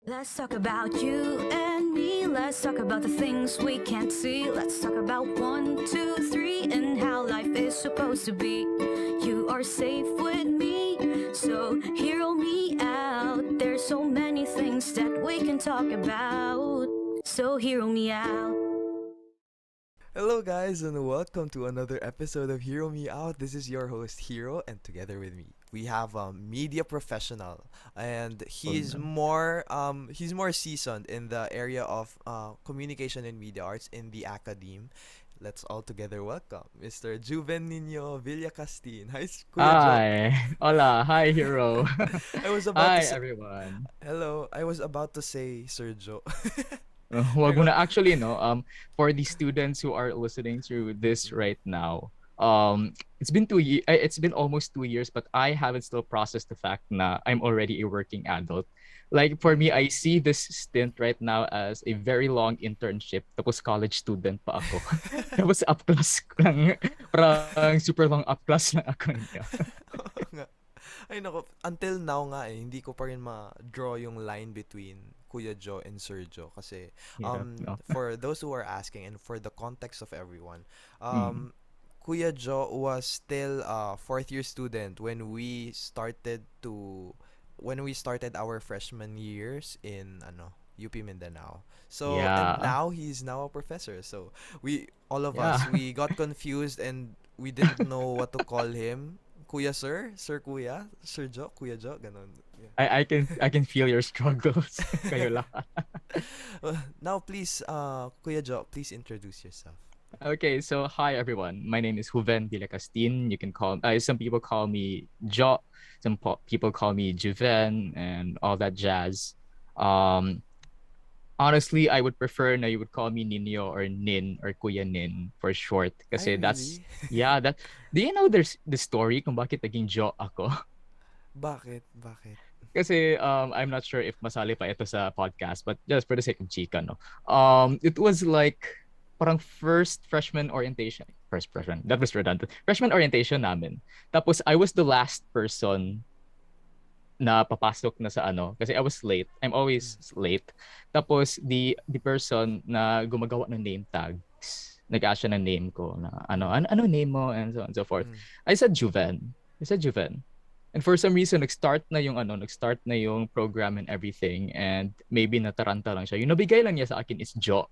Let's talk about you and me. Let's talk about the things we can't see. Let's talk about 1, 2, 3 and how life is supposed to be. You are safe with me, so hear me out. There's so many things that we can talk about. So hear me out. Hello, guys, and welcome to another episode of Hero Me Out. This is your host, Hero, and together with me, we have a media professional, and Oh no. he's more seasoned in the area of communication and media arts in the academe. Let's all together welcome Mr. Juven Nino Villacastin. Hi, Kuya Jo. Hi. Hola. Hi, hero. I was about to Hi, say everyone. hello. I was about to say Sir Jo. Wag mo Pero na actually, no, for the students who are listening to this right now, it's been almost 2 years, but I haven't still processed the fact na I'm already a working adult. Like for me, mm, I see this stint right now as a very long internship. Tapos college student pa ako. Tapos up class lang, parang super long up class lang ako niya. oo nga. Ay nako, until now nga hindi ko pa rin ma-draw yung line between Kuya Jo and Sir Jo kasi Hirap, no? for those who are asking and for the context of everyone, Mm. Kuya Jo was still a fourth year student when we started our freshman years in UP Mindanao. So and Yeah. now he's now a professor. So we all of Yeah. us we got confused and we didn't know what to call him. Kuya Sir, Sir Kuya, Sir Jo, Kuya Jo, ganun. Yeah. I can feel your struggles. Kayo lahat. Now please Kuya Jo, please introduce yourself. Okay, so hi everyone. My name is Juven Villacastin. You can call some people call me Jo, people call me Juven and all that jazz. Um Honestly, I would prefer na you would call me Nino or Nin or Kuya Nin for short Ay kasi that's really? yeah, that do you know there's the story kung bakit naging Jo ako? Bakit? Bakit? Kasi I'm not sure if masali pa ito sa podcast, but just for the sake of chika, no. It was like parang first freshman orientation. First freshman, that was redundant. Freshman orientation namin. Tapos I was the last person na papasok na sa ano kasi I was late. I'm Mm. always late. Tapos the person na gumagawa ng name tags, nag-ask siya ng name ko na Mm. ano name mo and so on and so forth. Mm. I said Juven. I said Juven. And for some reason, nag-start na yung program and everything. And maybe nataranta lang siya. Yung nabigay lang niya sa akin is Jo.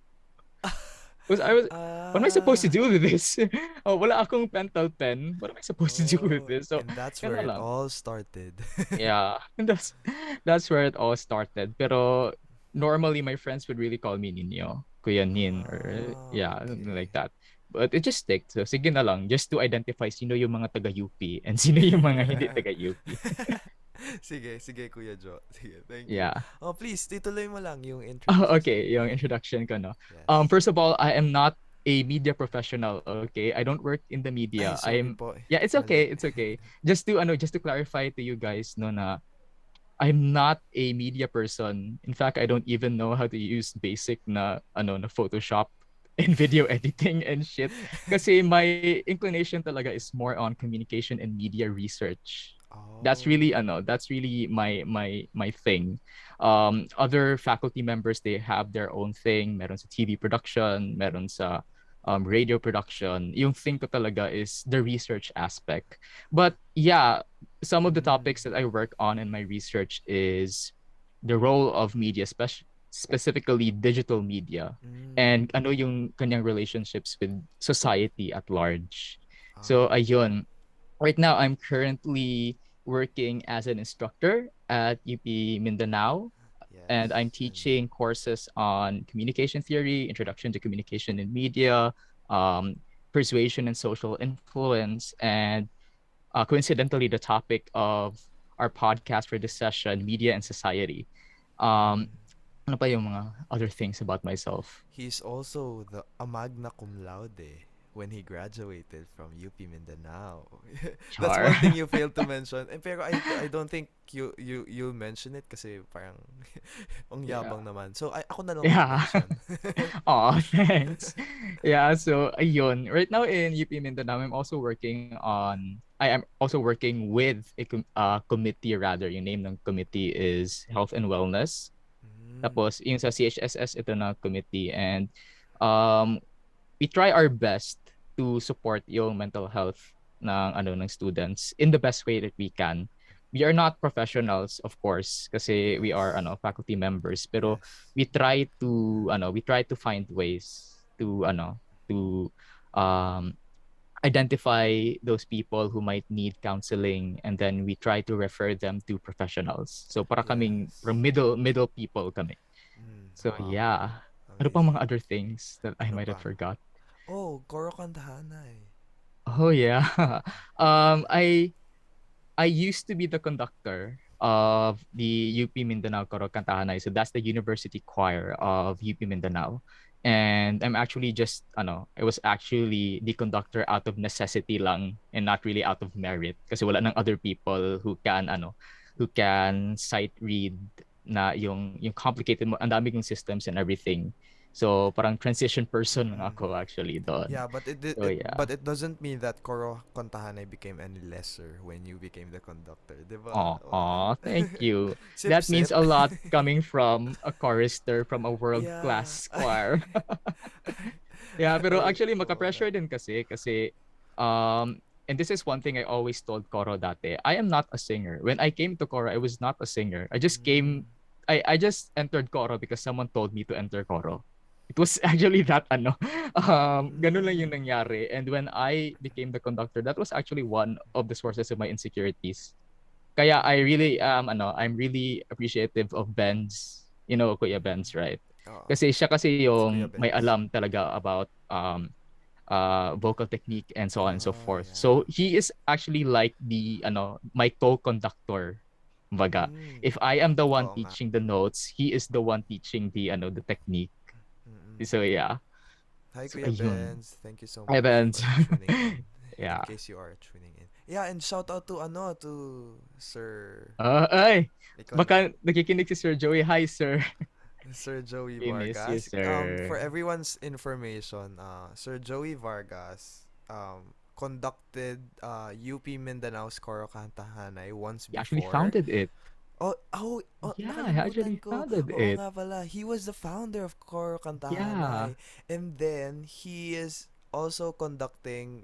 Because what am I supposed to Ah. do with this? Oh, wala akong pentel pen. What am I supposed to do with Oh, this? So, and that's yan where na it lang. all started. Yeah, and that's where it all started. Pero normally my friends would really call me Nino, Kuya Nin, or Ah, yeah, something okay. like that. But it just sticked. So sige na lang, just to identify sino yung mga taga UP and sino yung mga hindi taga UP. Sige, sige Kuya Jo. Sige, thank you. Yeah. Oh, please, tituloy mo lang yung Oh, introduction sa okay, yung atin. introduction ko, no. Yes. First of all, I am not a media professional, okay? I don't work in the Ay, media. sorry po. Yeah, it's Mali. okay, it's okay. Just to clarify to you guys, no, na I'm not a media person. In fact, I don't even know how to use basic na Photoshop and video editing and shit. Kasi my inclination talaga is more on communication and media research. Oh. That's really my thing. Other faculty members, they have their own thing. Meron sa TV production, meron sa radio production. Yung thing ko talaga is the research aspect. But yeah, some of the Mm. topics that I work on in my research is the role of media, specifically digital media, Mm. and ano yung kanyang relationships with society at large. So Ah, ayun, right now I'm currently working as an instructor at UP Mindanao, and I'm yes. And teaching courses on communication theory, introduction to communication in media, um, persuasion and social influence, and coincidentally, the topic of our podcast for this session, media and society. Um, mm. ano pa yung mga other things about myself? He's also the a magna cum laude when he graduated from UP Mindanao. That's Char. one thing you failed to mention. Pero I don't think you'll mention it kasi parang ang Yeah. yabang naman. So ako na lang Yeah. mag-mention. Oh, thanks. Yeah, so ayun. Right now in UP Mindanao, I am also working with a committee rather. Yung name ng committee is Health and Wellness. Tapos yung sa CHSS ito na committee, and um we try our best to support yung mental health ng students in the best way that we can. We are not professionals, of course, kasi we are Yes. faculty members, pero Yes. we try to find ways to um identify those people who might need counseling, and then we try to refer them to professionals. So para kaming Yes. from middle people kami. So Wow. yeah. Ano pang mga Amazing. other things that I Ano might have pa? forgot? Oh, Koro Kantahanay. Oh yeah. Um I I used to be the conductor of the UP Mindanao Koro Kantahanay. So that's the university choir of UP Mindanao. And I'm actually just I was actually the conductor out of necessity lang, and not really out of merit, kasi wala nang other people who can sight read na yung complicated mo, ang dami kong systems and everything. So parang transition person lang Mm. ako actually doon. Yeah, but So yeah. it doesn't mean that Koro Kantahanay became any lesser when you became the conductor, 'di ba? Oh, thank you. Sip That means sip. a lot coming from a chorister from a Yeah. world-class choir. Yeah, pero actually Oh, maka-pressure din kasi and this is one thing I always told Coro dati. I am not a singer. When I came to Coro, I was not a singer. Mm. I just entered Coro because someone told me to enter Coro. It was actually that ganun lang yung Mm. nangyari. And when I became the conductor, that was actually one of the sources of my insecurities. Kaya I'm really appreciative of Benz. You know Kuya Benz, right? Oo. Kasi siya kasi Si Kuya yung may Benz. alam talaga about vocal technique and so on and so Oh, forth. yeah. So he is actually like the my co-conductor. Kumbaga, Mm. if I am the one Oo nga. teaching the notes, he is the one teaching the technique. Mm-mm. So yeah. Hi, So Kuya ayun. Benz. Thank you so Hi much Benz. for tuning in. In Yeah. case you are tuning in. Yeah, and shout out to Sir Ay, ikaw na. baka nakikinig si Sir Joey. Hi, sir. Sir Joey We miss you, Vargas. For sir. everyone's information, Sir Joey Vargas conducted UP Mindanao's Koro Kantahanay once He actually before. founded it. Yeah, he Nakalimutan actually ko. founded Oo it. nga pala. He was the founder of Koro Yeah. Kantahanay. And then, he is also conducting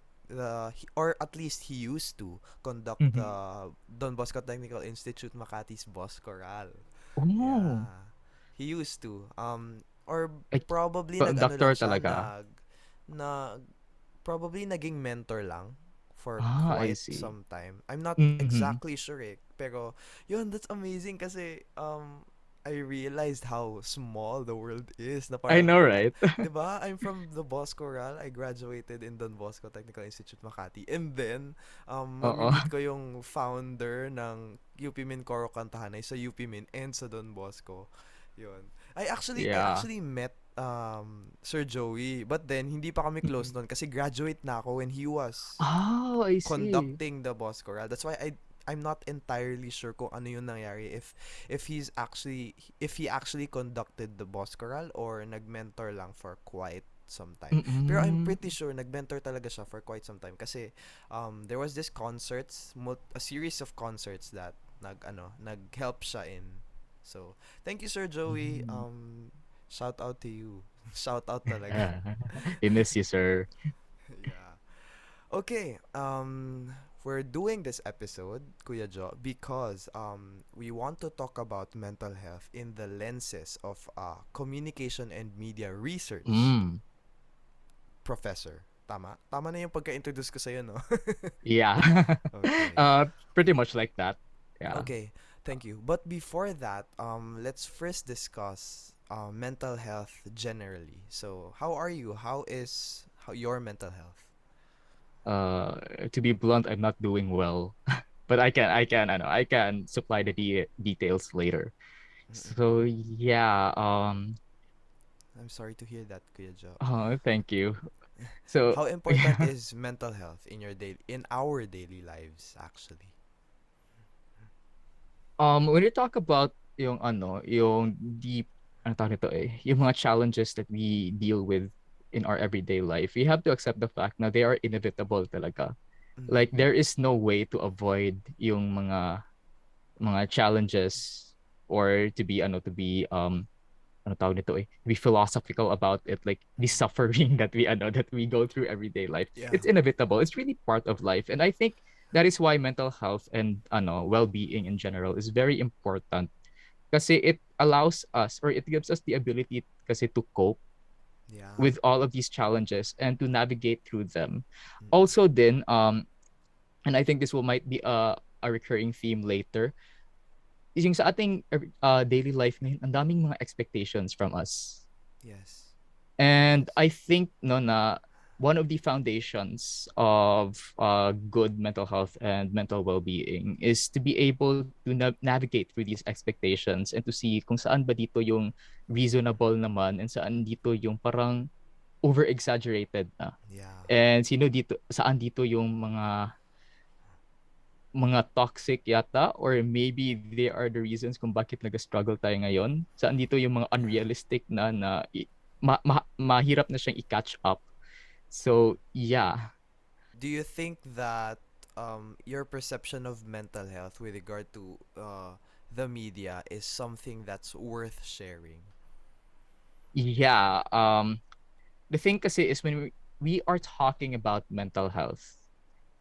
or at least he used to conduct the Mhm. Don Bosco Technical Institute Makati's Boss Chorale. Oh, Yeah. He used to. Or like probably nag-ano lang conductor siya, talaga. nag, probably naging mentor lang for Ah, I quite see. some time. I'm not Mhm. exactly sure pero yun, that's amazing kasi I realized how small the world is na I parang, know, right? 'di ba? I'm from the Bosco Ral. I graduated in Don Bosco Technical Institute Makati. And then Oo. mamimit ko yung founder ng UP Min Coro Kantahanay sa UP Min and sa Don Bosco. Yun. I Yeah. actually met Sir Joey, but then hindi pa kami close Mhm. noon kasi graduate na ako when he was Oh, I see. conducting the Boss Chorale. That's why I'm not entirely sure kung ano yung nangyari, if he actually conducted the Boss Chorale or nagmentor lang for quite some time. Pero I'm Mm-mm. pretty sure nagmentor talaga siya for quite some time kasi there was this a series of concerts that nag-help siya in. So, thank you Sir Joey. Mm. Shout out to you. Shout out talaga. We miss you, sir. Yeah. Okay, we're doing this episode, Kuya Jo, because we want to talk about mental health in the lenses of communication and media research Mm. professor. Tama? Tama na yung pagka-introduce ko sa'yo, no? Yeah. Okay. Pretty much like that. Yeah. Okay, thank you. But before that, let's first discuss mental health generally. So, how are you? How your mental health? To be blunt, I'm not doing well. But I can supply the details later. Mm-mm. So yeah, I'm sorry to hear that, Kuya Jo. thank you. So How important yeah, is mental health in our daily lives actually? when you talk about yung deep, ano tawag nito yung mga challenges that we deal with in our everyday life, we have to accept the fact na they are inevitable talaga. Mm-hmm. Like there is no way to avoid yung mga challenges, or to be ano tawag nito be philosophical about it, like the suffering that we go through everyday life. Yeah. It's inevitable. It's really part of life. And I think that is why mental health and well-being in general is very important kasi it allows us, or it gives us the ability kasi to cope Yeah. with all of these challenges and to navigate through them. Mm-mm. Also then and I think this will might be a recurring theme later, is yung sa ating daily life ngayon, ang daming mga expectations from us. Yes. And I think no na one of the foundations of good mental health and mental well-being is to be able to navigate through these expectations and to see kung saan ba dito yung reasonable naman and saan dito yung parang over-exaggerated na. Yeah. And saan dito yung mga toxic yata, or maybe they are the reasons kung bakit nag-struggle tayo ngayon. Saan dito yung mga unrealistic na mahirap na siyang i-catch up. So, yeah. Do you think that your perception of mental health with regard to the media is something that's worth sharing? Yeah. The thing kasi is when we are talking about mental health,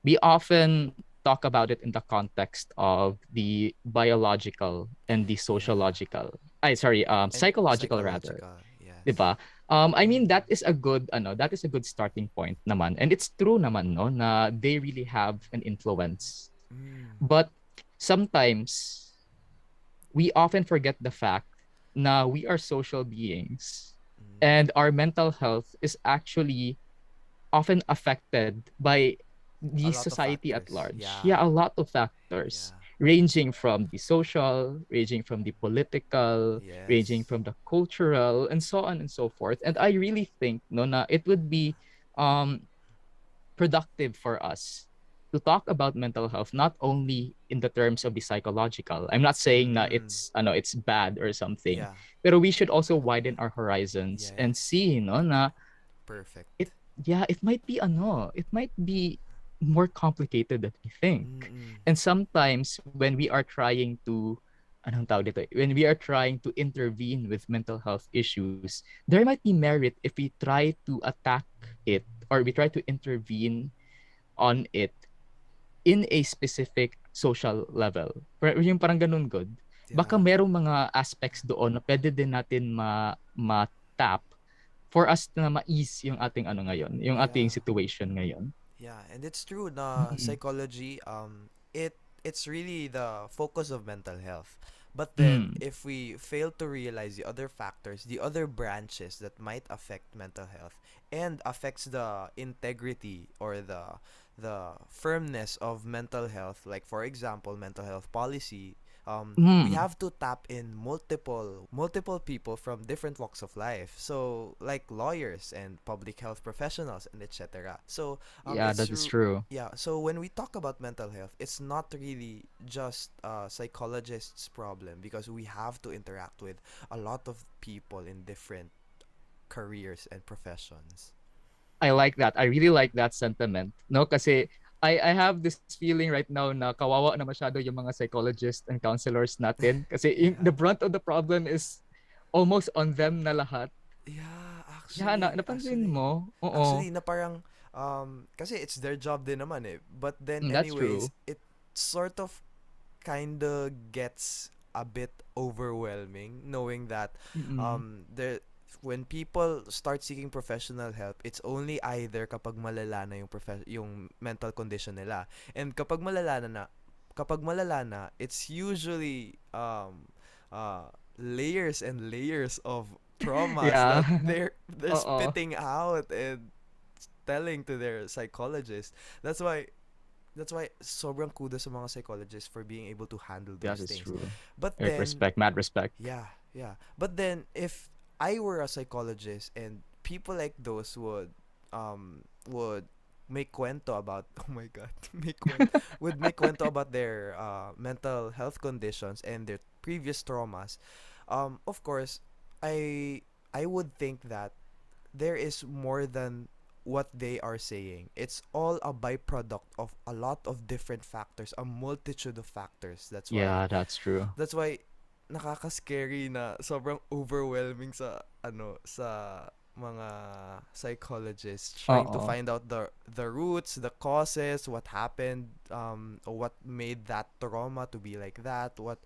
we often talk about it in the context of the biological and the Yeah. sociological. And Psychological rather. psychological, yes. 'Di ba? I mean that is a good starting point naman. And it's true naman no na they really have an influence. Mm. But sometimes we often forget the fact na we are social beings Mm. and our mental health is actually often affected by A the lot of society at factors. large. Yeah. Yeah, a lot of factors, Yeah. ranging from the social, ranging from the political, ranging Yes. from the cultural, and so on and so forth. And I really think no na it would be um productive for us to talk about mental health not only in the terms of the psychological. I'm not saying na Mm-mm. it's bad or something, Yeah. pero we should also widen our horizons and Yes. see no na Perfect. it yeah, it might be more complicated than we think. Mm-mm. And sometimes when we are trying to when we are trying to intervene with mental health issues, there might be merit if we try to attack it, or we try to intervene on it in a specific social level. Yung parang ganun good. Baka Yeah. merong mga aspects doon na pwede din natin ma-tap for us na ma-ease yung ating ngayon, yung ating Yeah. situation ngayon. Yeah, and it's true na Mm. psychology it's really the focus of mental health. But then Mm. if we fail to realize the other factors, the other branches that might affect mental health and affects the integrity or the firmness of mental health, like for example, mental health policy, we Mm. have to tap in multiple people from different walks of life. So like lawyers and public health professionals and etc. So Yeah, it's that is true. yeah, so when we talk about mental health, it's not really just a psychologist's problem because we have to interact with a lot of people in different careers and professions. I like that. I really like that sentiment. No, kasi I have this feeling right now na kawawa na masyado yung mga psychologists and counselors natin kasi the Yeah. brunt of the problem is almost on them na lahat. Yeah, Yeah, napansin mo? Oo. actually na parang kasi it's their job din naman eh. But then That's anyways, true. it sort of kind of gets a bit overwhelming knowing that Mm-mm. there when people start seeking professional help, it's only either kapag malala na yung mental condition nila. And kapag malala na, it's usually layers and layers of traumas Yeah. that they're Oo. spitting out and telling to their psychologist. That's why sobrang kudos sa mga psychologists for being able to handle That those is things. true. But then Mad respect. yeah, yeah. But then if I were a psychologist and people like those would make kwento about oh my god, make kwento about their mental health conditions and their previous traumas, of course I would think that there is more than what they are saying. It's all a byproduct of a lot of different factors, a multitude of factors. Yeah, that's true. That's why nakaka-scary na sobrang overwhelming sa sa mga psychologists trying to Oo. find out the roots, the causes, what happened, or what made that trauma to be like that, what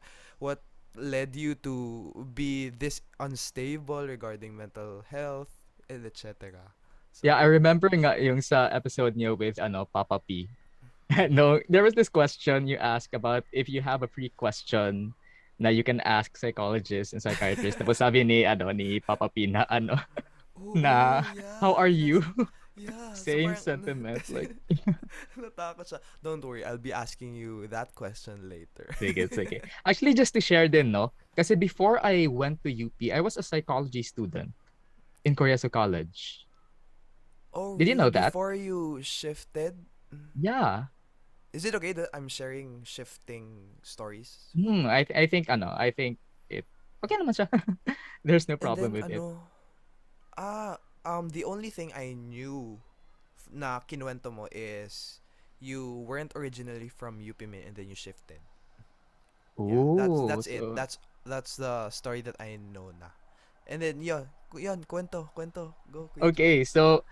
led you to be this unstable regarding mental health, and etc. Yeah, I So, remember nga yung sa episode niyo with Papa P. No, there was this question you asked about if you have a free question na you can ask psychologists and psychiatrists. Tapos sabi ni Papa P na na oo, how yeah, are you? yeah. So Same parang, sentiment. Like, natakot siya. Don't worry, I'll be asking you that question later. sige, sige. Actually, just to share din, no? Kasi before I went to UP, I was a psychology student in Koreaso College. Oh, Did you really? know that? Before you shifted? Yeah. Is it okay that I'm sharing shifting stories? I think it okay naman siya. There's no And problem then with it. ah, the only thing I knew na kinuwento mo is you weren't originally from UP and then you shifted. Yeah, Oh, that's it. so That's the story that I know na. And then yun, kwento, go Kuya Joe. okay, so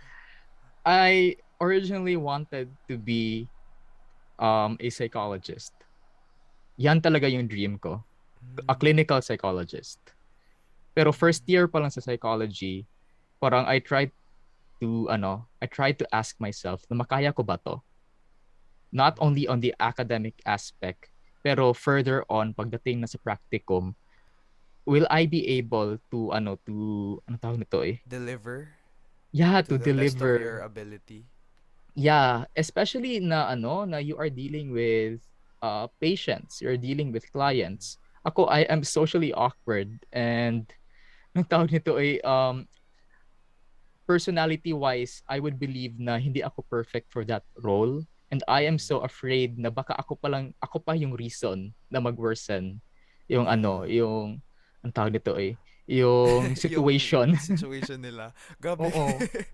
I originally wanted to be a psychologist. Yan talaga yung dream ko. A Mm, clinical psychologist. Pero first year pa lang sa psychology, parang I tried to ask myself na makaya ko ba to? Not only on the academic aspect, pero further on pagdating na sa practicum, will I be able to ano tawag nito eh? deliver Yeah, to to the best of your deliver. ability. Yeah, especially na you are dealing with patients, you're dealing with clients. Ako, I am socially awkward and nung tawag nito ay personality wise, I would believe na hindi ako perfect for that role. And I am so afraid na baka ako pa yung reason na mag-worsen yung Yeah. ang tawag nito eh, yung Yung situation. situation nila. Grabe. Oo. Grabe,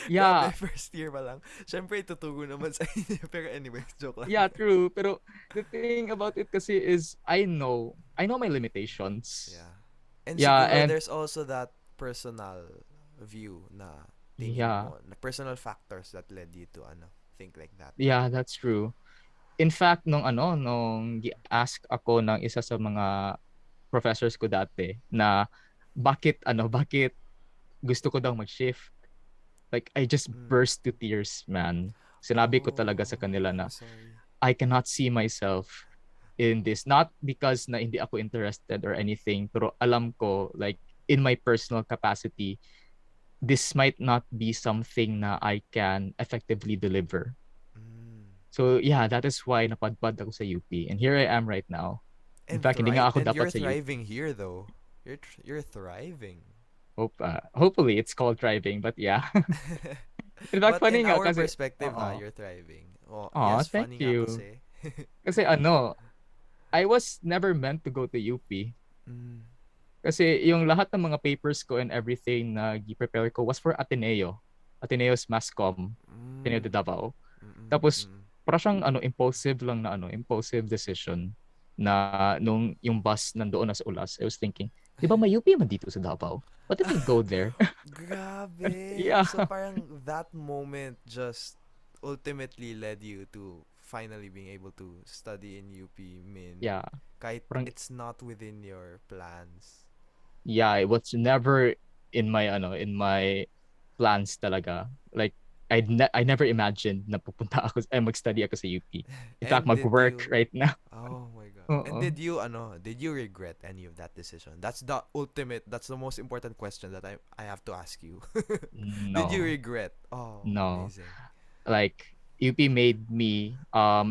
Yeah, first year pa lang. Siyempre, itutugo naman sa inyo. Pero anyway, joke lang. yeah, true. Pero the thing about it kasi is I know my limitations. Yeah. And Yeah, siguro and there's also that personal view na tingin yeah, mo, na personal factors that led you to think like that. yeah, that's true. In fact, nung ask ako ng isa sa mga professors ko dati na bakit gusto ko daw mag-shift. Like, I just Mm. burst to tears, man. Sinabi ko talaga sa Oh, kanila I'm na sorry. I cannot see myself in this. Not because na hindi ako interested or anything, pero alam ko, like, in my personal capacity, this might not be something na I can effectively deliver. Mm. So, yeah, that is why napadpad ako sa UP. And here I am right now. In fact, hindi nga ako And dapat you're sa UP. thriving here though. You're thriving. Hopefully, it's called thriving, but yeah. In fact, But in funny nga our kasi, perspective, oo. you're thriving. Oh, Aw, yes, thank funny nga you. kasi. Kasi I was never meant to go to UP. Mm. Kasi yung lahat ng mga papers ko and everything na i-prepare ko was for Ateneo. Ateneo's Mascom, Ateneo Mm. de Davao. Mm-mm. Tapos, Mm-mm. para siyang impulsive decision na nung yung bus nandoon na sa Ulas, I was thinking, di ba may UP man dito sa Davao? What if we go there? Grabe. Yeah. So parang that moment just ultimately led you to finally being able to study in UP Min. Yeah. Kahit Parang, it's not within your plans. yeah, it was never in my plans talaga. Like, I never imagined na pupunta ako, mag-study ako sa UP. In fact, And did mag-work you right now. Oh my god. And Oo. did you regret any of that decision? That's the most important question that I have to ask you. Did you No. regret? Oh, No. amazing. Like, UP made me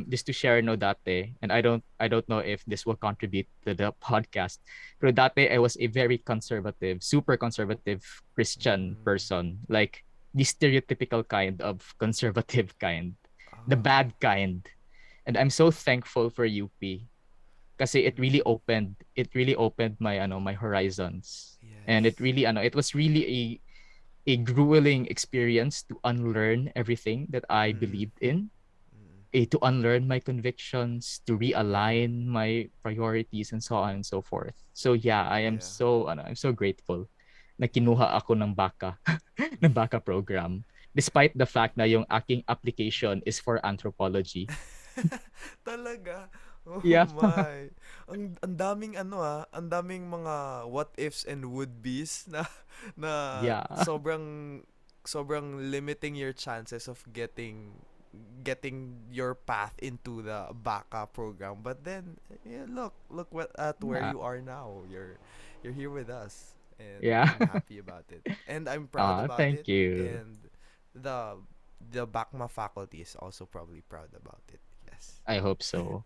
just to share no dati, and I don't know if this will contribute to the podcast. Pero dati I was a very conservative, super conservative Christian Mm. person. Like, the stereotypical kind of conservative kind, the Oh. bad kind. And I'm so thankful for UP kasi Mm. it really opened my horizons. And Yes. it was really a grueling experience to unlearn everything that I Mm-mm. believed in. Mm-mm. to unlearn my convictions, to realign my priorities, and so on and so forth. So yeah, Yeah. I'm so grateful na kinuha ako ng baka ng baka program, despite the fact na yung aking application is for anthropology. Talaga. Oh Yeah. my. Ang daming ang daming mga what ifs and would be's na na Yeah. sobrang limiting your chances of getting your path into the BACA program. But then, yeah, look what at where Yeah. you are now. You're here with us, and Yeah. I'm happy about it, and I'm proud about Thank it, you. and the the BACMA faculty is also probably proud about it. Yes. I hope so.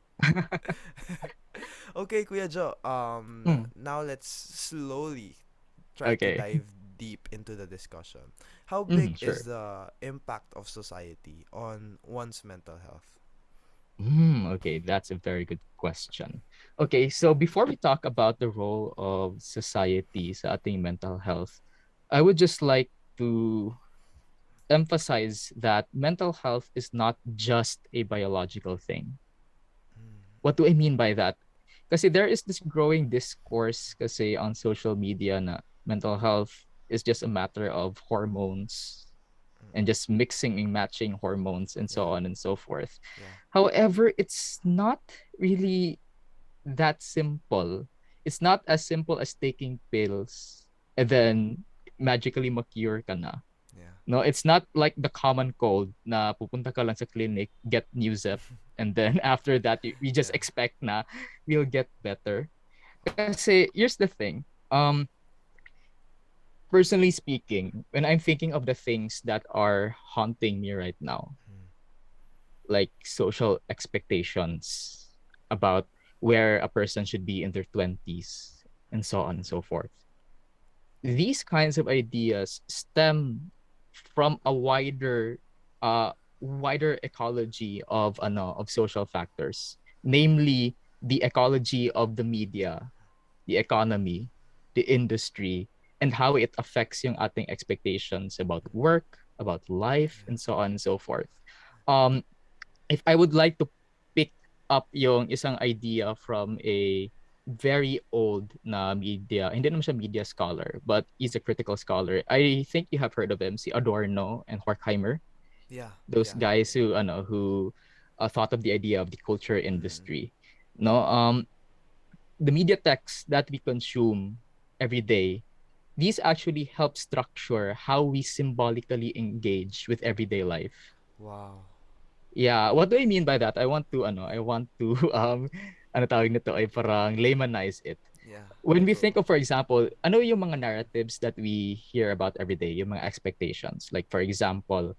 Okay, Kuya Joe. Mm, Now let's slowly try to okay. dive deep into the discussion. How big Mm, is sure. the impact of society on one's mental health? Okay, that's a very good question. Okay, so before we talk about the role of society sa ating mental health, I would just like to emphasize that mental health is not just a biological thing. Mm, What do I mean by that? Kasi there is this growing discourse kasi on social media na mental health is just a matter of hormones and mm-mm. just mixing and matching hormones and so Yeah, on and so forth. yeah, However, it's not really that simple. It's not as simple as taking pills and then magically ma-cure ka na. yeah, No, it's not like the common cold na pupunta ka lang sa clinic, get Newzep, and then after that, we just yeah. expect na we'll get better. Kasi here's the thing. Personally speaking, when I'm thinking of the things that are haunting me right now, Mm, like social expectations about where a person should be in their 20s and so on and mm-mm. so forth. These kinds of ideas stem from a wider ecology of of social factors, namely the ecology of the media, the economy, the industry, and how it affects yung ating expectations about work, about life, Yeah, and so on and so forth. Um, if I would like to pick up yung isang idea from a very old na media, hindi naman siya media scholar, but he's a critical scholar. I think you have heard of him, si Adorno and Horkheimer, yeah, those yeah. guys who thought of the idea of the culture Mm-mm. industry. No, the media texts that we consume every day, these actually help structure how we symbolically engage with everyday life. Wow. Yeah, what do I mean by that? I want to ano tawag nito ay parang laymanize it. Yeah. When we Go. think of, for example, ano yung mga narratives that we hear about every day, yung mga expectations. Like for example,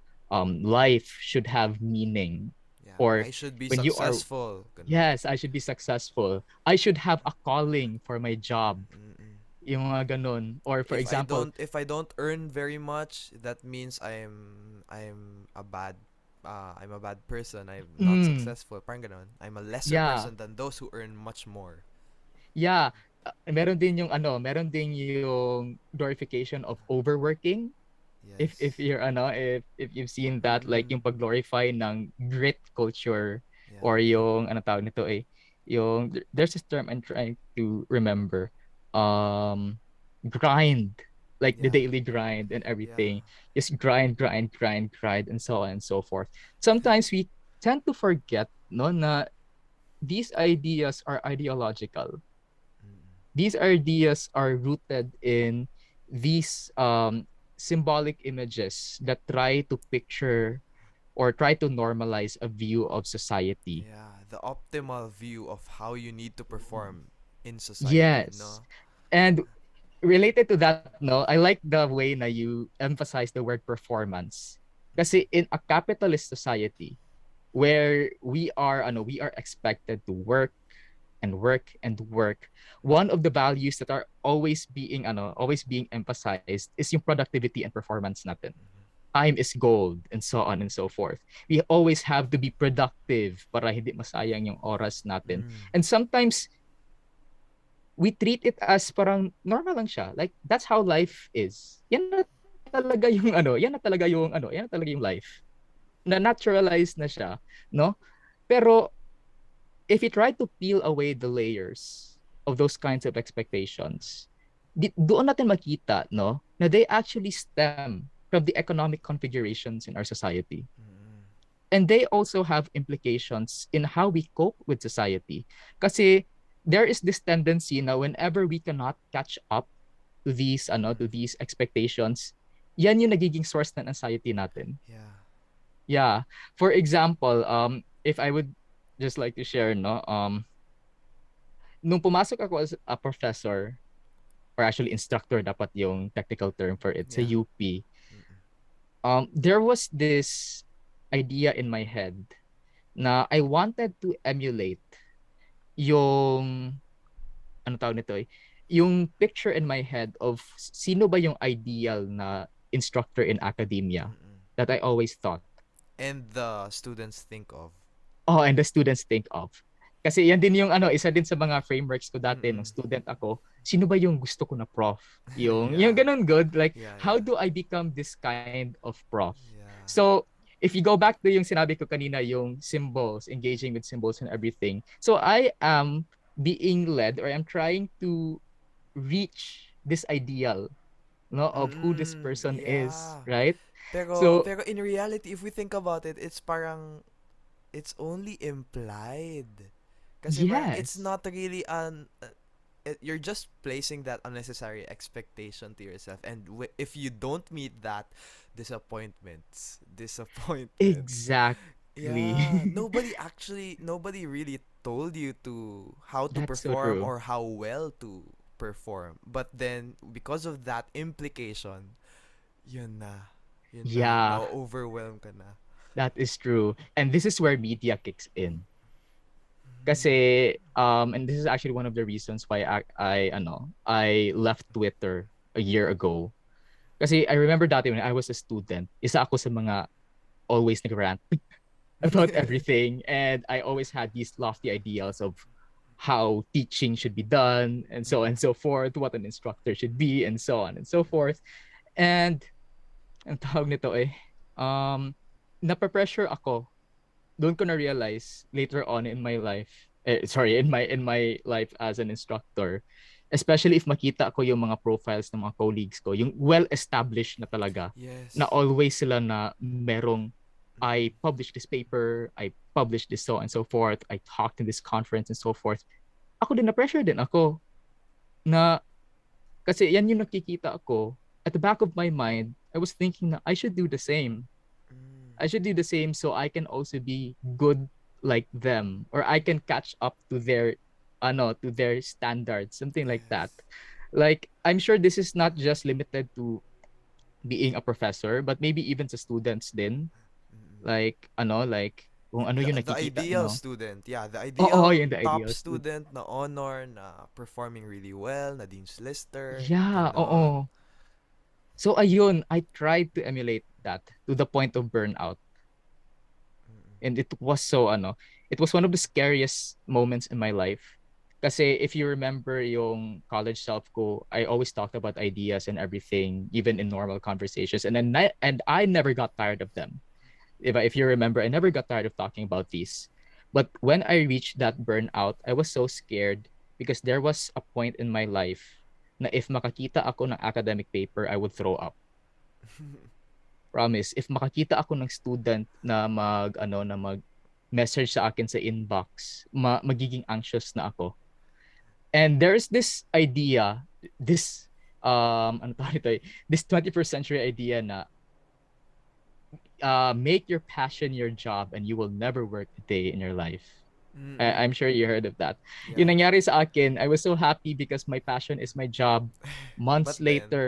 life should have meaning, Yeah. or I should be when you are, successful. Ganun. yes, I should be successful. I should have a calling for my job. Mm-mm. Yung mga ganun. Or for example, If I don't earn very much, that means I'm a bad I'm a bad person. I'm not mm, successful. Parang ganun. I'm a lesser yeah, person than those who earn much more. yeah, meron din yung glorification of overworking. If Yes. you're if you've seen that, like Mm-mm. yung pag-glorify ng grit culture, Yeah, or yeah. yung ano tawag nito yung there's this term I'm trying to remember. Um Grind, like the Yeah. daily grind and Yeah. everything. Just grind and so on and so forth. Sometimes we tend to forget no na these ideas are ideological. Mm-mm. These ideas are rooted in these symbolic images that try to picture or try to normalize a view of society. Yeah, the optimal view of how you need to perform in society, Yes. no? And related to that, no, I like the way na you emphasize the word performance. Kasi in a capitalist society where we are expected to work and work and work, one of the values that are always being emphasized is yung productivity and performance natin. Mhm. Time is gold and so on and so forth. We always have to be productive para hindi masayang yung oras natin. Mm. And sometimes we treat it as parang normal lang siya. Like that's how life is. Yan na talaga yung life. Na naturalized na siya, no? Pero if you try to peel away the layers of those kinds of expectations, doon natin makita, no, na they actually stem from the economic configurations in our society. Mm-mm. And they also have implications in how we cope with society. Kasi there is this tendency na whenever we cannot catch up to Mm-mm. these expectations, yan yung nagiging source ng anxiety natin. Yeah. Yeah. For example, if I would just like to share, no, nung pumasok ako as a professor, or actually instructor dapat yung technical term for it, sa Yeah. UP, Mm-mm. there was this idea in my head na I wanted to emulate yung, ano tawag nito eh, yung picture in my head of sino ba yung ideal na instructor in academia Mm-mm. that I always thought. And the students think of. Oh, and the students think of. Kasi yan din yung isa din sa mga frameworks ko dati nung Mm-mm. student ako. Sino ba yung gusto ko na prof? Yung Yeah. ganun good, like Yeah, how yeah. do I become this kind of prof? Yeah. So, if you go back to yung sinabi ko kanina, yung symbols, engaging with symbols and everything. So, I am being led, or I'm trying to reach this ideal, no, of who this person is, Yeah. right? Pero So, in reality, if we think about it, it's only implied. Kasi parang it's yes. not really you're just placing that unnecessary expectation to yourself, and if you don't meet that, disappointments. Yeah, Exactly. nobody really told you to how to That's so perform true. or how well to perform. But then because of that implication, yun na. Yeah, Na-overwhelm ka na. that is true. And this is where media kicks in. Mm. Kasi and this is actually one of the reasons why I left Twitter a year ago. Kasi I remember dati when I was a student, isa ako sa mga always nag-rant about everything, and I always had these lofty ideals of how teaching should be done, and so on and so forth, what an instructor should be, and so on and so forth. And ang tawag nito nape-pressure ako. Doon ko na realize later on in my life, in my life as an instructor, especially if makita ko yung mga profiles ng mga colleagues ko, yung well-established na talaga, Yes. na always sila na merong I published this paper, I published this so and so forth, I talked in this conference and so forth. Ako din na pressure din ako na kasi yan yung nakikita ako. At the back of my mind, I was thinking na I should do the same. Mm. I should do the same so I can also be good like them, or I can catch up to their standards, something like that. Yes. Like I'm sure this is not just limited to being a professor, but maybe even sa students din. Mm. Like kung ano yung The nakikita, ideal student, yeah, the Oo, ideal yung the top ideal student. student na honor, na performing really well, na Dean's Lister, Yeah, ganon. oo. So ayun, I tried to emulate that to the point of burnout. Mm. And it was one of the scariest moments in my life. Kasi if you remember yung college self ko, I always talked about ideas and everything, even in normal conversations. And I never got tired of them. If you remember, I never got tired of talking about these. But when I reached that burnout, I was so scared because there was a point in my life na if makakita ako ng academic paper, I would throw up. Promise. If makakita ako ng student na mag message sa akin sa inbox, magiging anxious na ako. And there's this idea, this this 21st century idea na make your passion your job and you will never work a day in your life. Mm-mm. I'm sure you heard of that. Yung Yeah. nangyari sa akin, I was so happy because my passion is my job. Months But then, later,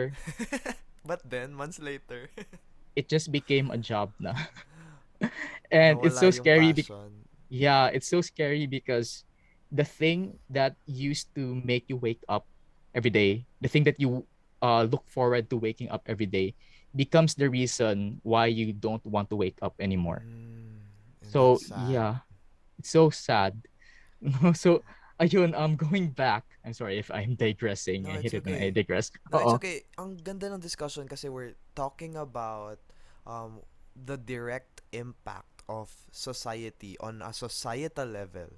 months later, it just became a job na. And it's nawala so yung scary. passion. Yeah, it's so scary because the thing that used to make you wake up every day, the thing that you look forward to waking up every day, becomes the reason why you don't want to wake up anymore. And So that's sad. yeah, it's so sad. So ayun, going back. I'm sorry if I'm digressing. No, I it's hate it when I okay. digress. No, it's Oo. okay. Ang ganda ng discussion kasi we're talking about the direct impact of society on a societal level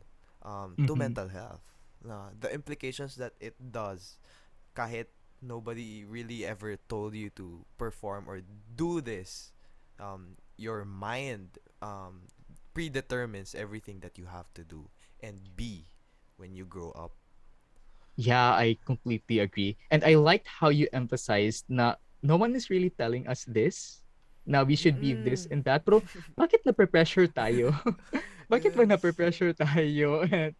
to Mm-hmm. mental health. The implications that it does kahit nobody really ever told you to perform or do this, your mind predetermines everything that you have to do and be when you grow up. Yeah, I completely agree. And I liked how you emphasized na no one is really telling us this. Now we should be this Mm-mm. and that. Pero bakit na-pressure tayo? Bakit ba Yes. na-pressure tayo and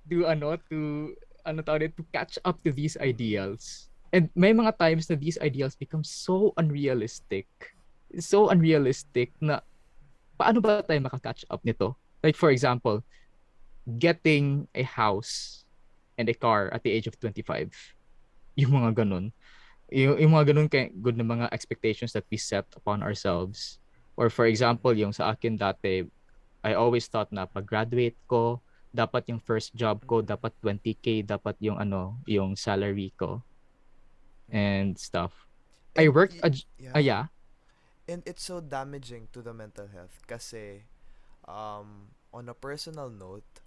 to tawag dito, to catch up to these ideals? And may mga times na these ideals become so unrealistic. So unrealistic na paano ba tayo maka-catch up nito? Like for example, getting a house and a car at the age of 25. Yung mga ganun. Yung mga ganun kay good na mga expectations that we set upon ourselves. Or for example, yung sa akin dati, I always thought na pag graduate ko, dapat yung first job ko, Mm-mm. dapat 20K, dapat yung yung salary ko Mm-mm. and stuff. I And worked yeah, yeah. and it's so damaging to the mental health kasi on a personal note,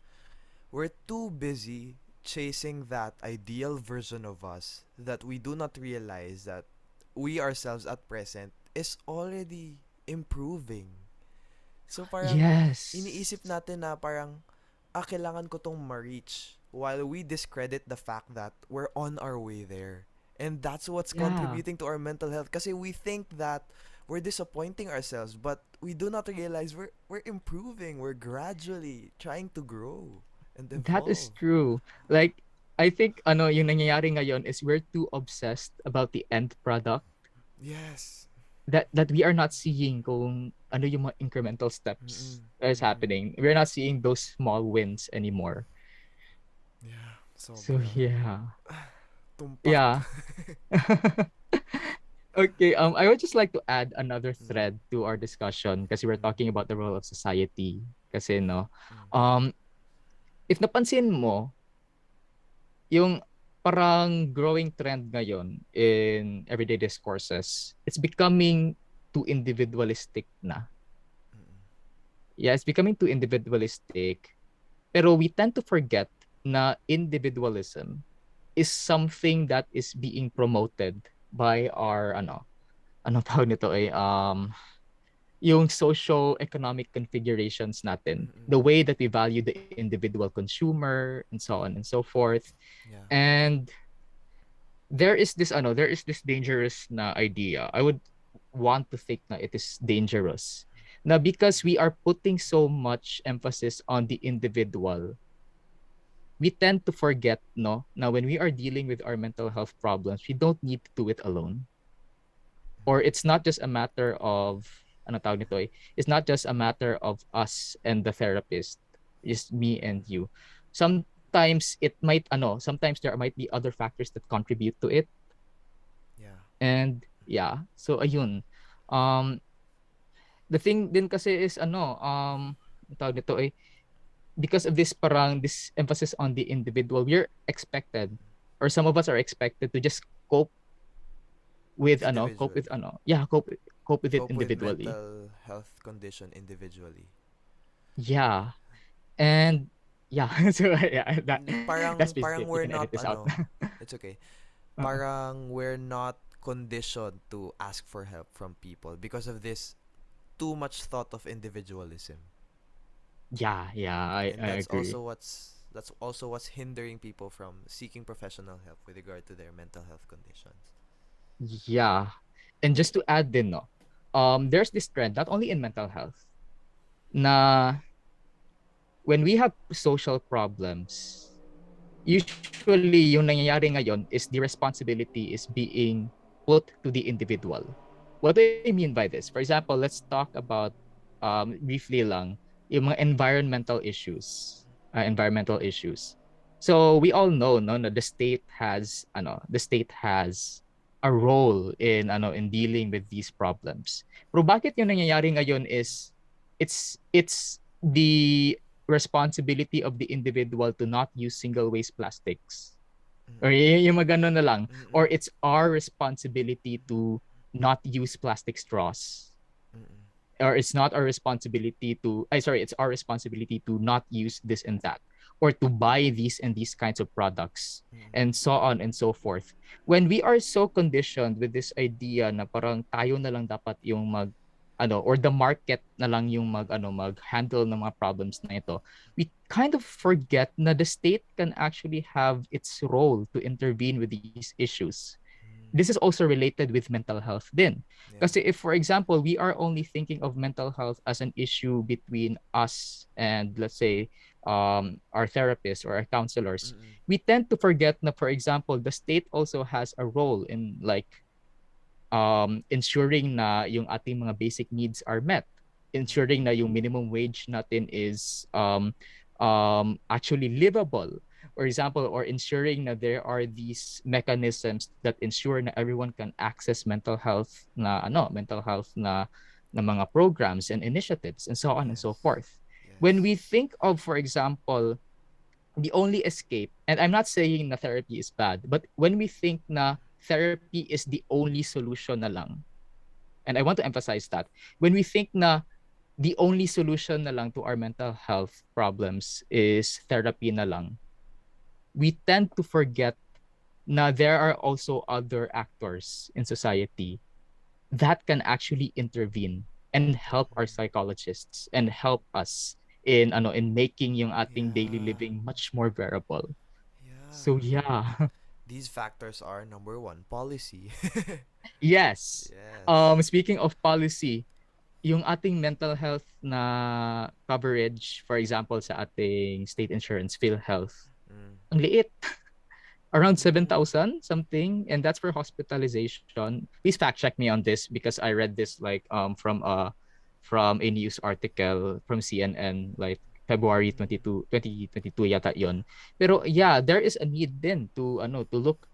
we're too busy chasing that ideal version of us that we do not realize that we ourselves at present is already improving. So parang Yes. iniisip natin na parang kailangan ko tong ma-reach while we discredit the fact that we're on our way there. And that's what's Yeah. contributing to our mental health kasi we think that we're disappointing ourselves but we do not realize we're improving, we're gradually trying to grow and That is evolve. true. Like I think yung nangyayari ngayon is we're too obsessed about the end product Yes. that we are not seeing kung ano yung mga incremental Mm-mm. steps that is Mm-mm. happening. We're not seeing those small wins anymore. Yeah, So sobra. yeah. Tumpak. Yeah. Okay, I would just like to add another Mm, thread to our discussion kasi we're mm, talking about the role of society. Kasi no, mm, um, if napansin mo, yung parang growing trend ngayon in everyday discourses, it's becoming too individualistic na. mm, Yeah, it's becoming too individualistic. Pero we tend to forget na individualism is something that is being promoted by our ano tawag nito yung socio-economic configurations mm, natin, the mm. way that we value the individual consumer and so on and so forth. Yeah. And there is this dangerous na idea. I would want to think na it is dangerous. Na because we are putting so much emphasis on the individual, we tend to forget no na when we are dealing with our mental health problems, we don't need to do it alone. Or it's not just a matter of ano tawag nito it's not just a matter of us and the therapist, just me and you. Sometimes sometimes there might be other factors that contribute to it. Yeah. And yeah, so ayun. Um the thing din kasi is ano tawag nito because of this emphasis on the individual, we're expected or some of us are expected to just cope cope with Individually. cope with it Cope with individually. mental health condition individually. Yeah. And yeah, so yeah, that's Parang basically it. You we're can not edit this out. it's okay. Uh-uh. Parang we're not conditioned to ask for help from people because of this too much thought of individualism. Yeah, yeah, And I agree. that's also what's hindering people from seeking professional help with regard to their mental health conditions. Yeah. And just to add din, no, there's this trend, not only in mental health, na when we have social problems, usually yung nangyayari ngayon is the responsibility is being put to the individual. What do I mean by this? For example, let's talk about briefly lang yung mga environmental issues. So we all know no na the state has a role in in dealing with these problems. Pero bakit yung nangyayari ngayon is it's the responsibility of the individual to not use single waste plastics. Or Mm-mm. yung mga ganun na lang. Or Mm-mm. it's our responsibility to not use plastic straws. Mm-mm. or it's not our responsibility to I sorry it's our responsibility to not use this and that, or to buy these and these kinds of products, Mm. and so on and so forth. When we are so conditioned with this idea na parang tayo na lang dapat yung mag ano, or the market na lang yung mag handle ng mga problems na ito, we kind of forget na the state can actually have its role to intervene with these issues. Mm. This is also related with mental health din. Yeah. Kasi if, for example, we are only thinking of mental health as an issue between us and, let's say, our therapists or our counselors, Mm-mm. we tend to forget na, for example, the state also has a role in like ensuring na yung ating mga basic needs are met, ensuring na yung minimum wage natin is actually livable, for example, or ensuring that there are these mechanisms that ensure na everyone can access mental health na mga programs and initiatives and so on and Yes. so forth. Yes. When we think of, for example, the only escape, and I'm not saying na therapy is bad, but when we think na therapy is the only solution na lang, and I want to emphasize that, when we think na the only solution na lang to our mental health problems is therapy na lang, we tend to forget na there are also other actors in society that can actually intervene and help our psychologists and help us in making yung ating daily Yeah. living much more bearable. Yeah. So yeah. These factors are number one, policy. Yes. Yes. Speaking of policy, yung ating mental health na coverage, for example, sa ating state insurance, PhilHealth, Mm. ang liit. Around Mm. 7,000 something, and that's for hospitalization. Please fact check me on this because I read this like from a news article from CNN like February 2022 yata yon. Pero yeah, there is a need then to look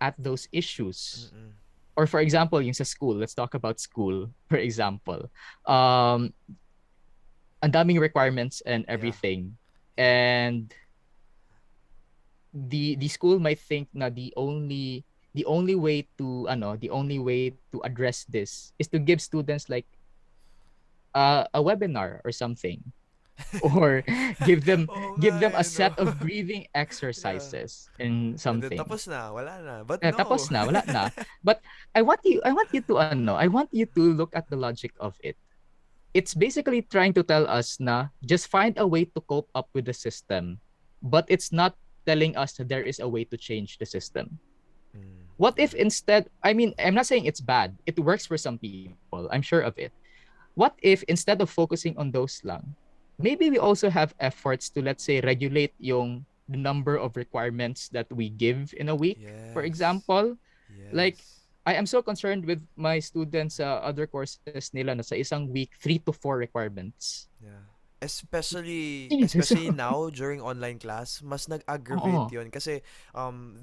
at those issues. Mm-mm. Or for example, yung sa school, let's talk about school, for example. Um ang daming requirements and Yeah. everything. Yeah. And the school might think na the only way to address this is to give students like a webinar or something, or give them Oo give nga them a eh, no? set of breathing Yeah. exercises and And then something. tapos na, wala na. But no. Tapos na, wala na. But I want you to I want you to look at the logic of it. It's basically trying to tell us na just find a way to cope up with the system, but it's not telling us that there is a way to change the system. Mm, What yeah. if instead, I mean, I'm not saying it's bad. It works for some people. I'm sure of it. What if instead of focusing on those lang, maybe we also have efforts to, let's say, regulate the number of requirements that we give in a week. For Yes. example, like Yes. I am so concerned with my students other courses nila na sa isang week 3 to 4 requirements. Yeah. Especially Jesus. especially now during online class, mas nag-aggravate Oo. 'yon kasi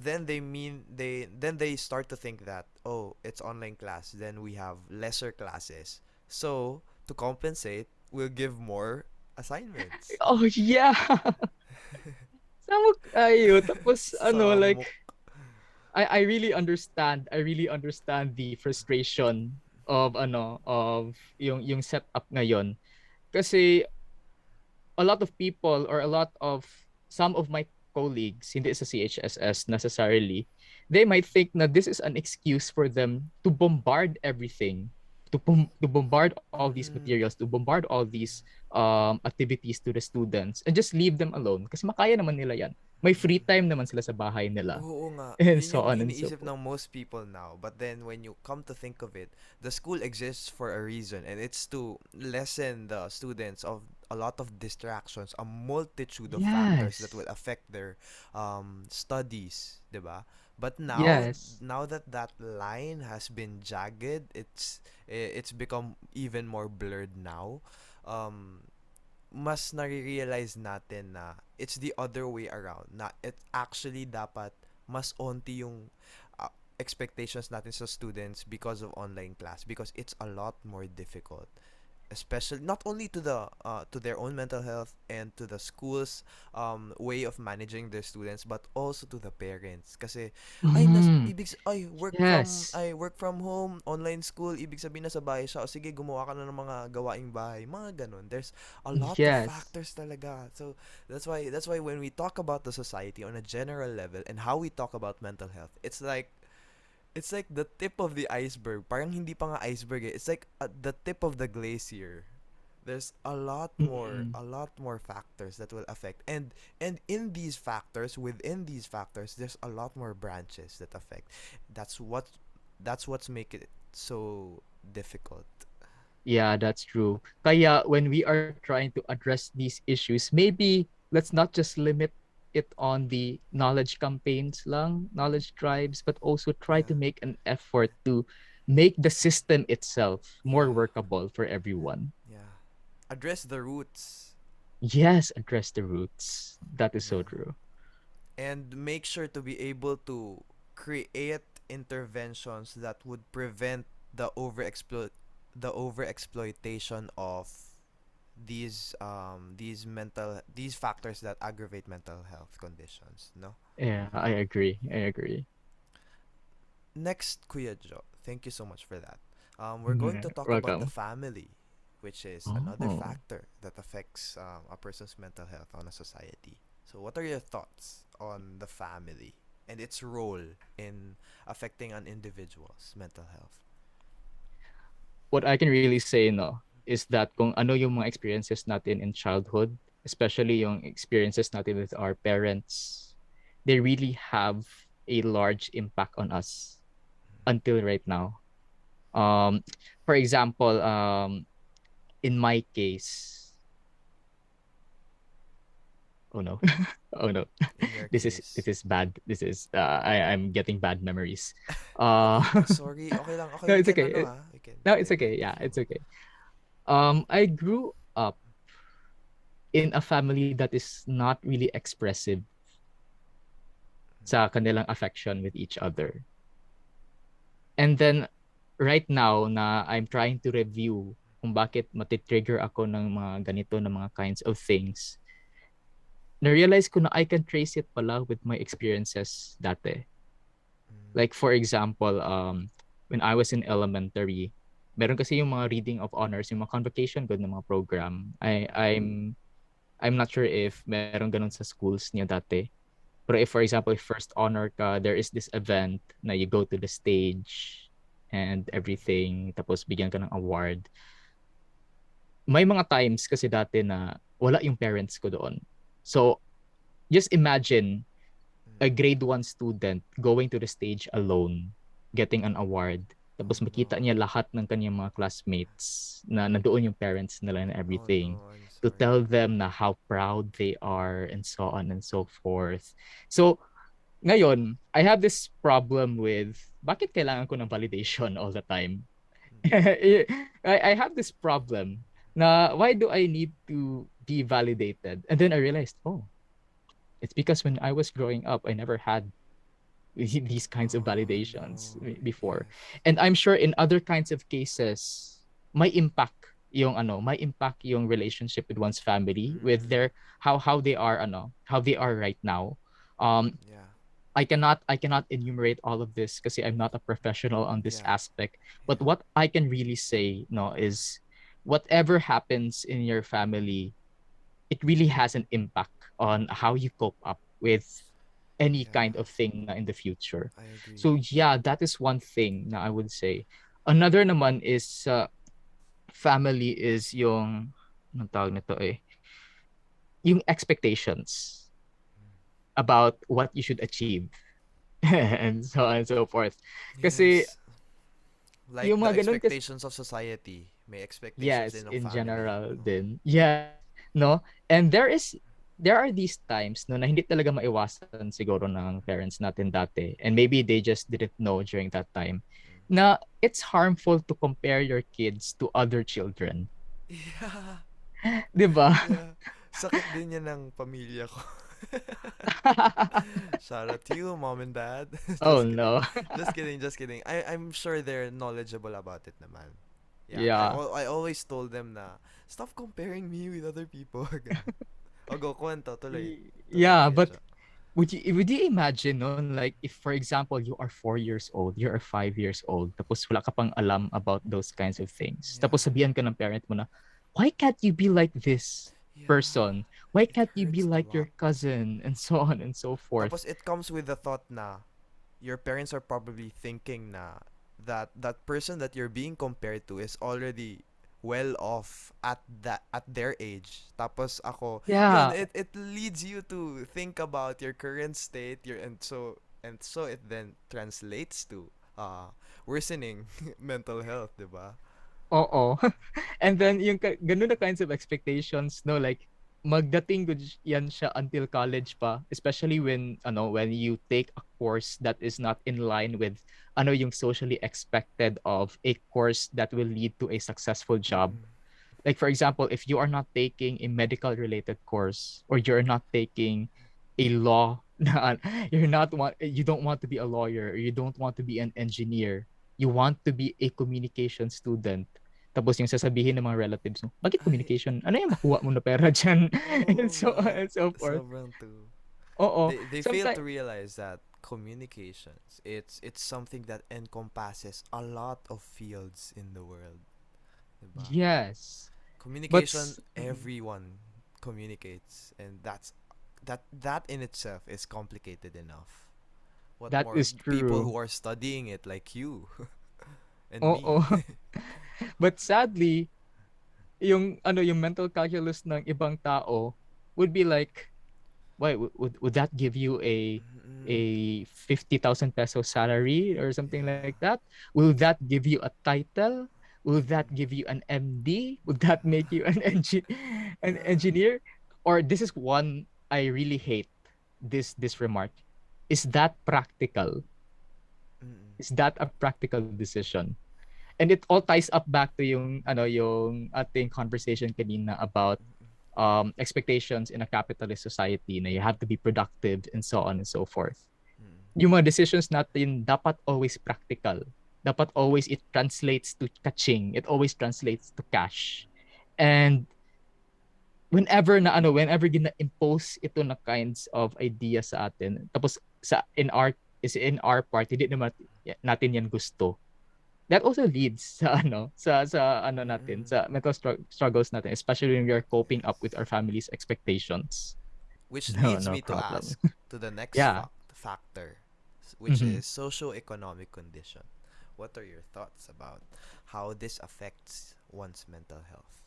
then they start to think that, oh, it's online class, then we have lesser classes. So, to compensate, we'll give more assignments. Oh yeah. Samok ayo. Tapos like Samok. I really understand the frustration of yung setup ngayon, kasi a lot of people, or a lot of some of my colleagues, hindi sa CHSS necessarily, they might think na this is an excuse for them to bombard everything, to bombard all these Mm. materials, to bombard all these activities to the students, and just leave them alone kasi makaya naman nila yan. May free time naman sila sa bahay nila, Oo nga. and Yun so yung on and so iniisip forth. ng most people now. But then when you come to think of it, the school exists for a reason, and it's to lessen the students of a lot of distractions, a multitude of factors that Yes. will affect their studies, 'di ba? But Yes. now that that line has been jagged, it's become even more blurred now. Um mas nare-realize natin na it's the other way around, na it actually dapat mas onti yung expectations natin sa students because of online class, because it's a lot more difficult. especially not only to their own mental health and to the school's way of managing their students, but also to the parents. Kasi Mm, yes. I work from home, online school, ibig sabihin nasa bahay siya, o sige gumawa ka na ng mga gawaing bahay, mga ganun. There's a lot of Yes. factors talaga. So that's why when we talk about the society on a general level and how we talk about mental health, it's like the tip of the iceberg. Parang hindi pa nga iceberg eh. It's like the tip of the glacier. There's Mm, a lot more factors that will affect. And in these factors, within these factors, there's a lot more branches that affect. That's what that's what's make it so difficult. yeah, that's true. Kaya when we are trying to address these issues, maybe let's not just limit it on the knowledge campaigns lang, knowledge drives, but also try to Yeah. make an effort to make the system itself more Yeah. workable for everyone. Yeah. Address the roots. Yes, address the roots. That is so Yeah. true. And make sure to be able to create interventions that would prevent the overexploitation of these factors that aggravate mental health conditions, no. Yeah, I agree. I agree. Next, Kuya Joe, thank you so much for that. We're going to talk about the Welcome. family, which is another Oh. factor that affects a person's mental health on a society. So what are your thoughts on the family and its role in affecting an individual's mental health? What I can really say no is that kung ano yung mga experiences natin in childhood, especially yung experiences natin with our parents, they really have a large impact on us until right now. Um, for example, in my case, oh no, oh no, In your this case. is bad. This is I'm getting bad memories. Okay, Uh, sorry. Okay lang. Okay, no, we it's can okay. we can No, it's take it okay. if Yeah, you it's want. okay. I grew up in a family that is not really expressive sa kanilang affection with each other. And then right now na I'm trying to review kung bakit matitrigger ako ng mga ganito na mga kinds of things, na-realize ko na I can trace it pala with my experiences dati. Mm. Like for example, when I was in elementary, meron kasi yung mga reading of honors, yung mga convocation good na mga program. I'm not sure if meron ganun sa schools niya dati. Pero if for example, if first honor ka, there is this event na you go to the stage and everything, tapos bigyan ka ng award. May mga times kasi dati na wala yung parents ko doon. So, just imagine a Mm. grade 1 student going to the stage alone, getting an award. Oh Tapos makita no. niya lahat ng kanyang mga classmates na nandoon yung parents nila and Oh everything no, I'm to sorry. tell them na how proud they are and so on and so forth. So, ngayon, I have this problem with bakit kailangan ko ng validation all the time? Mm. I have this problem na why do I need to be validated? And then I realized, oh, it's because when I was growing up, I never had these kinds of Oh validations no. before. Yes. And I'm sure in other kinds of cases, may impact may impact yung relationship with one's family, with Mm. their how they are how they are right now. Um, Yeah. I cannot enumerate all of this because I'm not a professional on this Yeah. aspect. But Yeah. what I can really say no is whatever happens in your family, it really has an impact on how you cope up with any Yeah. kind of thing na in the future. I agree. So yeah, that is one thing na I would say. Another naman is family is yung anong tawag nito yung expectations about what you should achieve and so on and so forth. Kasi Yes. Like yung the mga ganun kasi expectations of society. May expectations yes, din ng in family. general No. din. Yeah, no? And there are these times no na hindi talaga maiwasan siguro ng parents natin dati and maybe they just didn't know during that time na it's harmful to compare your kids to other children. Yeah. 'Di ba? Yeah. Sakit din yan ng pamilya ko. Shout out to you, mom and dad. Oh Just kidding. no. Just kidding, just kidding. I'm sure they're knowledgeable about it naman. Yeah, Yeah. I always told them na, stop comparing me with other people. Ganun. O go, kwento, tuloy. Tuloy, Yeah, but Kuya. would you imagine no, like if for example you are 4 years old, you are 5 years old, tapos wala ka pang alam about those kinds of things. Yeah. Tapos sabihan ka ng parent mo na, why can't you be like this Yeah. person? Why It can't you be hurts a like lot. your cousin and so on and so forth? Tapos it comes with the thought na your parents are probably thinking na that person that you're being compared to is already well off at their age. Tapos ako, yun, Yeah. it leads you to think about your current state, your and so it then translates to worsening mental health, 'di ba? Oo. And then yung ganun na kinds of expectations, no, like magdating gud yan siya until college pa, especially when you take a course that is not in line with yung socially expected of a course that will lead to a successful job. Mm-mm. Like for example, if you are not taking a medical related course, or you're not taking a law you don't want to be a lawyer, or you don't want to be an engineer, you want to be a communication student. Tapos yung sasabihin ng mga relatives mo, bakit Ay, communication? Ano yung makuha mo na pera dyan? And oo so on nga. and so forth. Sobrang true. Oo. They fail to Sometimes, realize that communications, it's something that encompasses a lot of fields in the world, diba? yes. But, Communication, everyone communicates, and that in itself is complicated enough. What that more is people true. who are studying it like you and me? Oo. But sadly, yung mental calculus ng ibang tao would be like, why would that give you a Mm-mm. 50,000 peso salary or something like Yeah. that? Will that give you a title? Will that give you an MD? Would that make you an Yeah. engineer? Or this is one I really hate, this remark. Is that practical? Mm-mm. Is that a practical decision? And it all ties up back to yung ating conversation kanina about Mm-mm. expectations in a capitalist society na you have to be productive and so on and so forth. Mm-mm. Yung mga decisions natin dapat always practical. Dapat always it translates to kaching. It always translates to cash. And whenever gina-impose ito na kinds of ideas sa atin, tapos in our part, hindi naman natin yan gusto. That also leads sa natin, Mm-mm. sa mental struggles natin, especially when we are coping up with our family's expectations. Which No, leads no me to problem. ask to the next Yeah. factor, which Mhm. is socio-economic condition. What are your thoughts about how this affects one's mental health?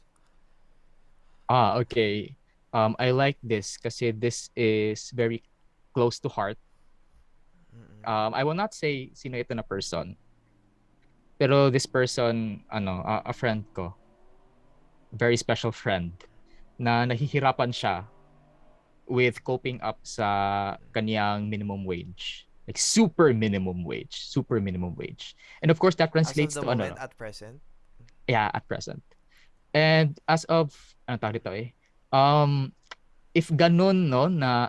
Okay. I like this kasi this is very close to heart. Mm-mm. I will not say sino ito na person, pero this person, a friend ko, very special friend, na nahihirapan siya with coping up sa kaniyang minimum wage. Like super minimum wage, super minimum wage. And of course that As of translates the to moment, at present. yeah, at present. And as of tawag dito if ganun no na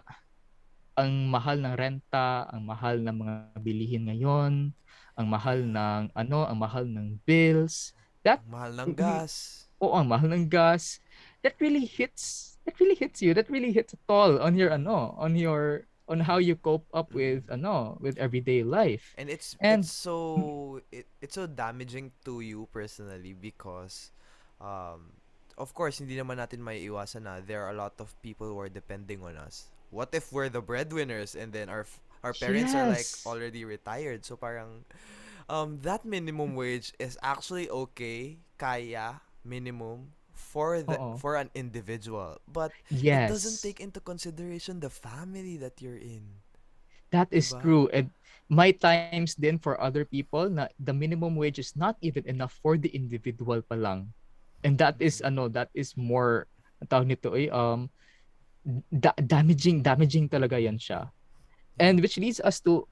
ang mahal ng renta, ang mahal ng mga bilihin ngayon, ang mahal Yeah. ang mahal ng bills, that Ang mahal ng gas. ang mahal ng gas, that really hits you, that really hits a toll on your on how you cope up with Mm-mm. with everyday life. And it's And it's so damaging to you personally because um of course hindi naman natin may iwasan na there are a lot of people who are depending on us. What if we're the breadwinners and then our parents are like yes. already retired, so parang that minimum wage is actually okay, kaya minimum Oo. for an individual, but it doesn't Yes. take into consideration the family that you're in, That is 'di ba? true. And my times then for other people na the minimum wage is not even enough for the individual pa lang. And that is more ang tawag nito damaging talaga yan siya. Yeah. And which leads us to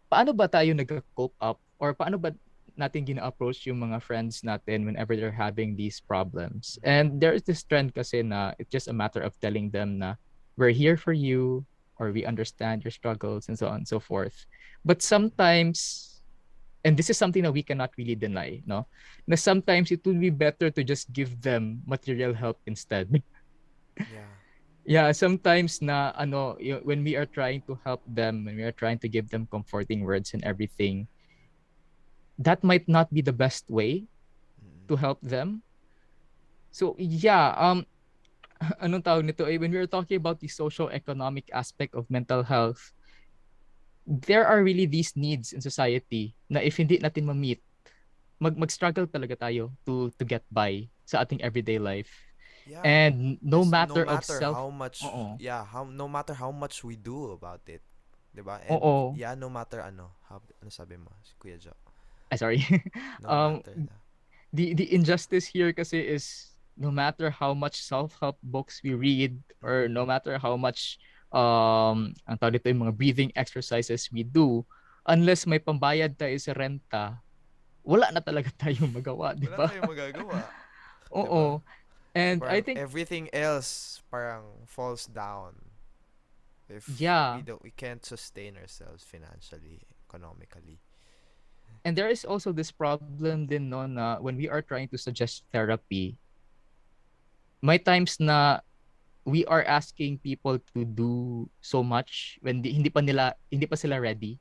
paano ba tayo nag-cope up, or paano ba natin gina-approach yung mga friends natin whenever they're having these problems. And there is this trend kasi na it's just a matter of telling them na we're here for you, or we understand your struggles and so on and so forth. But sometimes and this is something that we cannot really deny, no? Na sometimes it would be better to just give them material help instead. Yeah. Yeah, sometimes na when we are trying to help them, when we are trying to give them comforting words and everything, that might not be the best way Mm-mm. to help them. So yeah, anong tawag nito when we are talking about the social economic aspect of mental health, there are really these needs in society na if hindi natin ma-meet, mag-struggle talaga tayo to get by sa ating everyday life. Yeah. And no Because no matter of matter self, how much, oo, yeah, how no matter how much we do about it, 'di ba? And oo, yeah, no matter ano sabi mo, Kuya Jo? sorry. No um, matter na. the injustice here kasi is no matter how much self-help books we read or Mm-mm. no matter how much ang tawag dito yung mga breathing exercises we do, unless may pambayad tayo sa renta, wala na talaga tayong magawa, di Wala ba? tayong magagawa, 'di ba? Oo. And I Parang think, everything else parang falls down if yeah, we can't sustain ourselves financially, economically. and there is also this problem din no na when we are trying to suggest therapy, may times na we are asking people to do so much when hindi pa sila ready,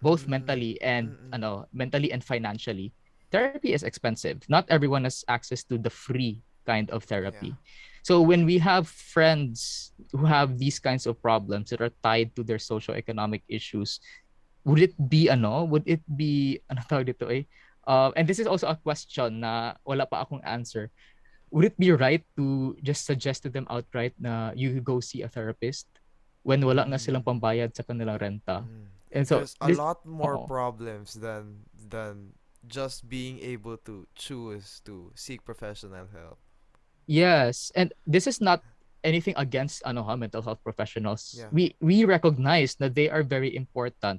both Mm. Mm-mm. mentally and financially. Therapy is expensive. Not everyone has access to the free kind of Yeah. therapy. So when we have friends who have these kinds of problems that are tied to their socio-economic issues, would it be ano tawag dito and this is also a question na wala pa akong answer. Would it be right to just suggest to them outright na you go see a therapist when wala nga silang Mm. pambayad sa kanilang renta? Mm. And so There's a this, lot more oo. problems than just being able to choose to seek professional help. Yes, and this is not anything against mental health professionals. Yeah. We recognize that they are very important,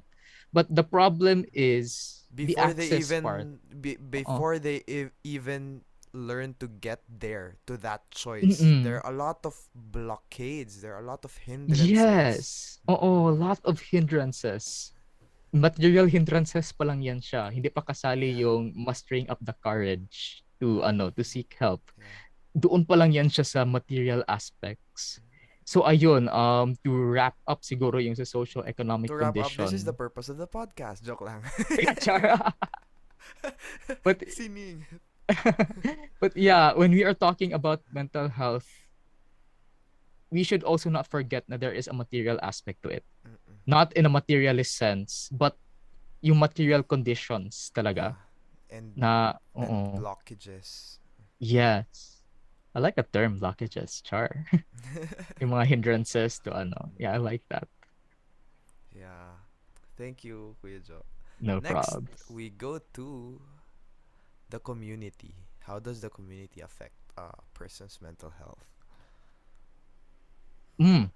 but the problem is the Before they access part. Oo. before they even learn to get there to that choice, there Mm-mm. are a lot of blockades, there are a lot of hindrances. Yes. Oo, a lot of hindrances. Material hindrances pa lang yan siya. Hindi pa kasali Yeah. yung mustering up the courage to seek help. Yeah. Doon pa lang yan siya sa material aspects. So ayun, to wrap up siguro yung sa social economic To wrap up, this is the condition. purpose of the podcast. Joke lang. Chara. But Sining. but yeah, when we are talking about mental health, we should also not forget that there is a material aspect to it. Mm-mm. Not in a materialist sense, but yung material conditions Yeah. talaga And na and blockages. yes. I like the term blockages, char. Yung mga hindrances to yeah, I like that. Yeah. Thank you, Kuya Jo. No Next, probs. we go to the community. How does the community affect a person's mental health? Mm.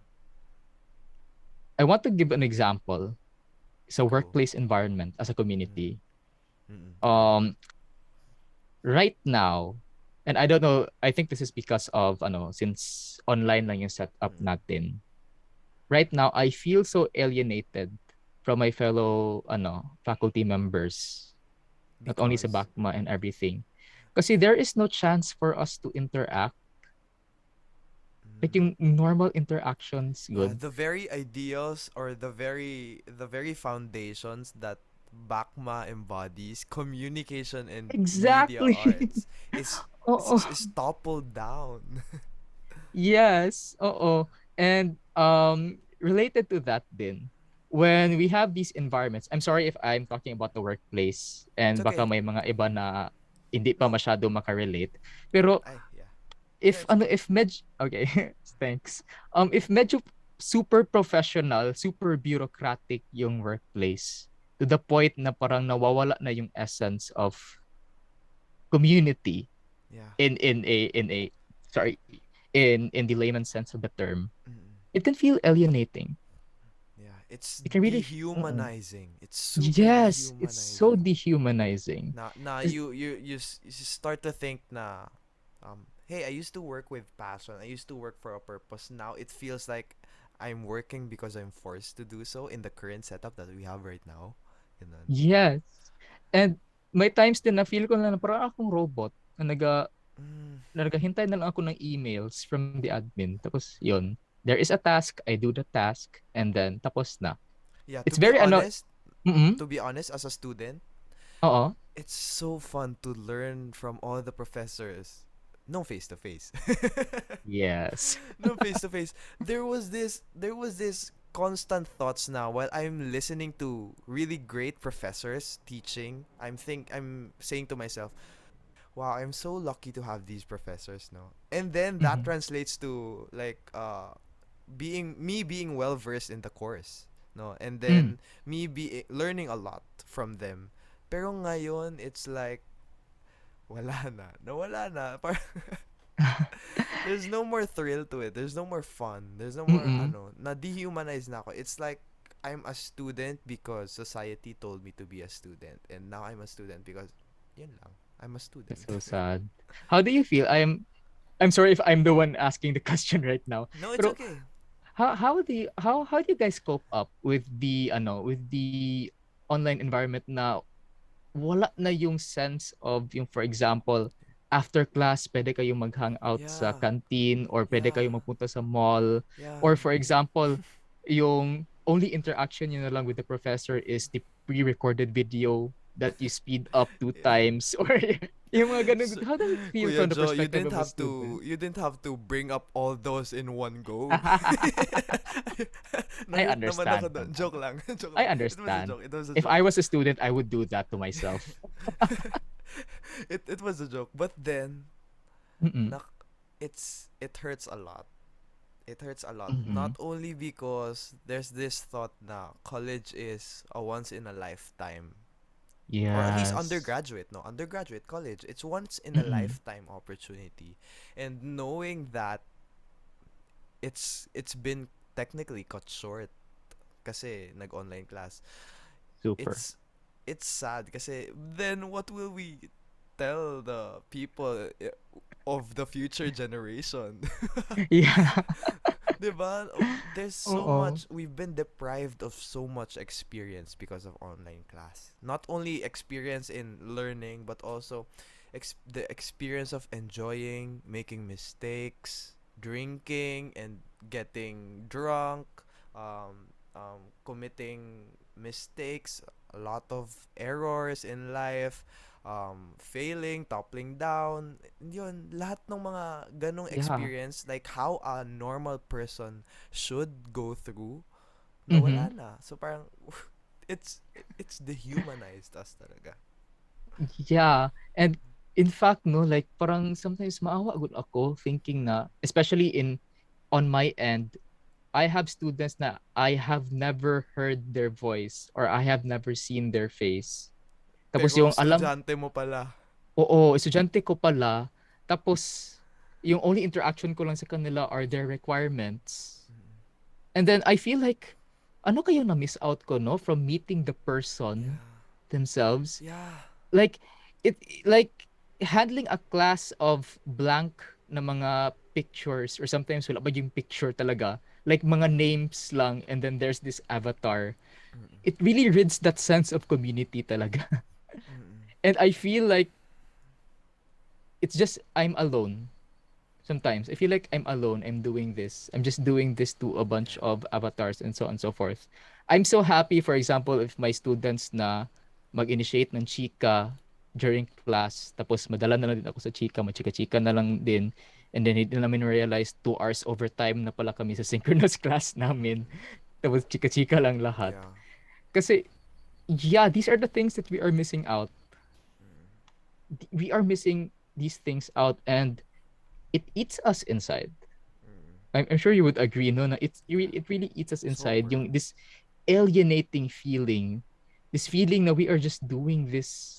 I want to give an example. It's a Go. workplace environment as a community. Mm-mm. Um, right now, and I don't know, I think this is because of since online lang yung setup Mm. natin. Right now, I feel so alienated from my fellow faculty members, not only sa Because BACMA and everything. Kasi there is no chance for us to interact. Like yung normal interactions, good. the very ideals or the very foundations that Bakma embodies, communication and media Exactly. arts, Oo. is toppled down. Yes. Oo. And related to that din, when we have these environments, I'm sorry if I'm talking about the workplace and It's baka okay. may mga iba na hindi pa masyado makarelate. Pero Ay, yeah. if Yeah, it's okay. okay, thanks. If medyo super professional, super bureaucratic yung workplace to the point na parang nawawala na yung essence of community Yeah. in a sorry, in the layman sense of the term, Mm-mm. it can feel alienating. Yeah, it's It can really dehumanizing. It's super yes, it's so dehumanizing. dehumanizing. Na It's- you start to think na hey, I used to work with passion. I used to work for a purpose. Now it feels like I'm working because I'm forced to do so in the current setup that we have right now. Ganun. yes. And may times din na feel ko na parang akong robot na Mm. naghahintay na lang ako ng emails from the admin. Tapos yun, there is a task, I do the task, and then tapos na. Yeah, It's very mm-mm, to be honest, as a student, oo, it's so fun to learn from all the professors. No face to face. yes. No face to face. There was this constant thoughts now while I'm listening to really great professors teaching. I'm saying to myself, wow, I'm so lucky to have these professors now. And then that Mhm. translates to like being well versed in the course, no? And Mm. then me be learning a lot from them. Pero ngayon it's like wala na. Nawala na. There's no more thrill to it. There's no more fun. There's no more Mm-mm. na-dehumanize na ako. It's like I'm a student because society told me to be a student, and now I'm a student because yun lang. I'm a student. That's so sad. How do you feel? I'm sorry if I'm the one asking the question right now. No, it's Pero okay. how do you guys cope up with the online environment na wala na yung sense of yung for example after class pwede kayong mag-hangout sa Yeah. canteen or pwede Yeah. kayong magpunta sa mall Yeah. or for example yung only interaction yun na lang with the professor is the pre-recorded video that you speed up two Yeah. times or yung mga ganun. So, How does it feel Kuya from the Joe, perspective of a student? you didn't have to bring up all those in one go. I Na-hurt naman ako understand doon. naman. Joke lang. Joke I lang. It was a understand. joke. It was a If joke. I was a student, I would do that to myself. It was a joke. But then Mm-mm. nak it hurts a lot. It hurts a lot. Mhm. Not only because there's this thought na college is a once in a lifetime, or at least Yes. undergraduate, no, undergraduate college, it's once in a Mm-mm. lifetime opportunity. And knowing that it's been technically cut short kasi nag-online class, Super. it's sad kasi then what will we tell the people of the future generation? Yeah. 'Di ba? There's so Oo. much, we've been deprived of so much experience because of online class. Not only experience in learning but also the experience of enjoying, making mistakes, drinking and getting drunk, committing mistakes, a lot of errors in life, failing, toppling down, yun, lahat ng mga ganong Yeah. experience, like how a normal person should go through, nawala Mhm. na. So parang, it's, it's dehumanized us talaga. Yeah. And in fact, no, like parang sometimes maawa gud ako thinking na, especially on my end, I have students na I have never heard their voice or I have never seen their face. Tapos Pero yung alam, estudyante mo pala. oo, estudyante ko pala. Tapos yung only interaction ko lang sa kanila are their requirements. Mm. And then I feel like, ano kayo na miss out ko, no? From meeting the person Yeah. themselves. Yeah. Like, like, handling a class of blank na mga pictures or sometimes wala ba yung picture talaga. Like, mga names lang and then there's this avatar. Mm-mm. It really rids that sense of community talaga. Mm-mm. And I feel like it's just, I'm alone. Sometimes I feel like I'm alone. I'm doing this. I'm just doing this to a bunch of avatars and so on and so forth. I'm so happy, for example, if my students na mag-initiate ng chika during class, tapos madala na lang din ako sa chika, machika-chika na lang din. And then hindi namin realize 2 hours overtime na pala kami sa synchronous class namin. Tapos chika-chika lang lahat. Yeah. Kasi, yeah, these are the things that we are missing out. We are missing these things out and it eats us inside. Mm-mm. I'm sure you would agree, no, na it really eats us inside. Sobra. Yung this alienating feeling, this feeling na we are just doing this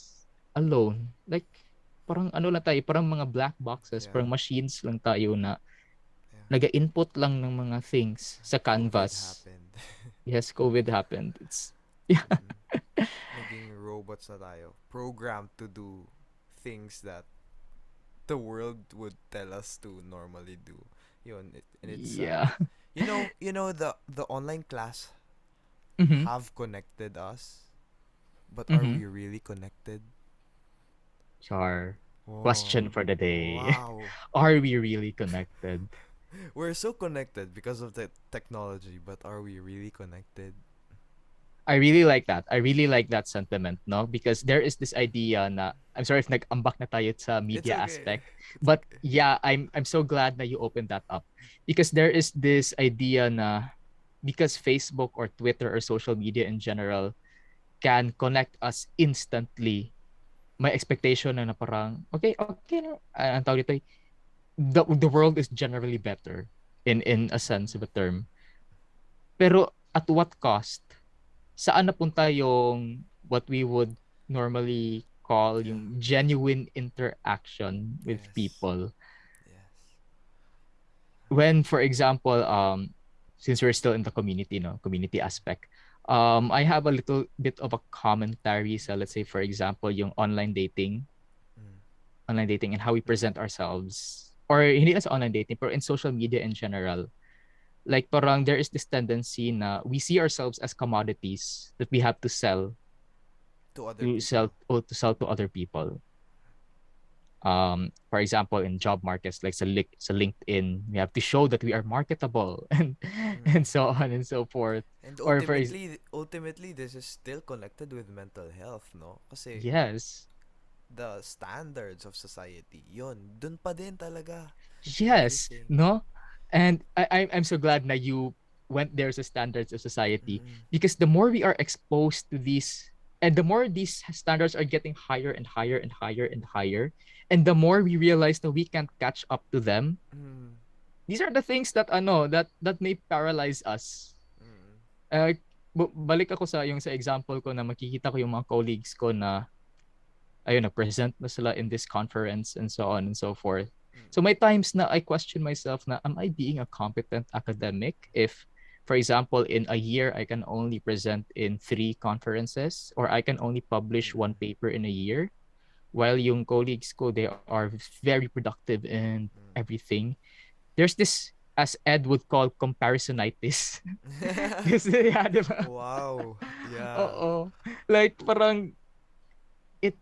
alone. Like, parang ano lang tayo, parang mga black boxes, Yeah. parang machines lang tayo na Yeah. naga-input lang ng mga things sa COVID canvas. happened. Yes, COVID happened. It's Naging robots na tayo. Programmed to do things that the world would tell us to normally do. Yun, and it's yeah. you know the online class Mhm. have connected us, But are Mm-hmm. we really connected? Char. Question Oh, for the day. wow. Are we really connected? We're so connected because of the technology, but are we really connected? I really like that. I really like that sentiment, no? Because there is this idea na, I'm sorry if nag-ambak na tayo sa It's media okay. aspect, It's but okay. yeah, I'm so glad that you opened that up. Because there is this idea na because Facebook or Twitter or social media in general can connect us instantly, my expectation na parang, okay na, ang tawag dito, the world is generally better in a sense of a term. Pero at what cost? Saan napunta yung what we would normally call Yeah. yung genuine interaction with Yes. people? Yes. When, for example, since we're still in the community, no, community aspect, I have a little bit of a commentary. So let's say, for example, yung Mm. online dating and how we present ourselves, or hindi lang sa online dating, pero in social media in general. Like parang there is this tendency na we see ourselves as commodities that we have to sell To other people. to sell to other people. For example, in job markets like sa LinkedIn, we have to show that we are marketable and Mm. so on and so forth. And Or ultimately, this is still connected with mental health, no? Kasi yes, the standards of society, yun, dun pa din talaga. yes, Everything. no, and I'm so glad that you went there sa standards of society, Mm. because the more we are exposed to these, and the more these standards are getting higher and higher and higher and higher, and the more we realize that we can't catch up to them. Mm. These are the things that that may paralyze us. Mm. uh, Balik ako sa yung sa example ko na makikita ko yung mga colleagues ko na ayun, na present na sila in this conference and so on and so forth. So Mm. may times na I question myself na, am I being a competent academic if, for example, in a year I can only present in 3 conferences, or I can only publish one Mm. paper in a year, while yung colleagues ko, they are very productive and everything. There's this, as Ed would call, comparisonitis. Mm. Kasi, yeah, di ba? Wow. Yeah. Oo. Like, parang, it,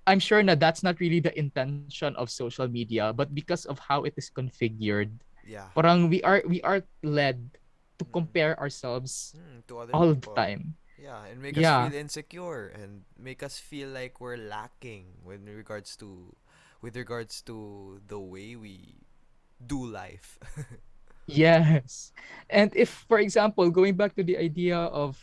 I'm sure na that's not really the intention of social media, but because of how it is configured, Yeah. parang we are led to Mm. compare ourselves To other all the people. time. Yeah, and make us Yeah. feel insecure and make us feel like we're lacking with regards to the way we do life. Yes. And if, for example, going back to the idea of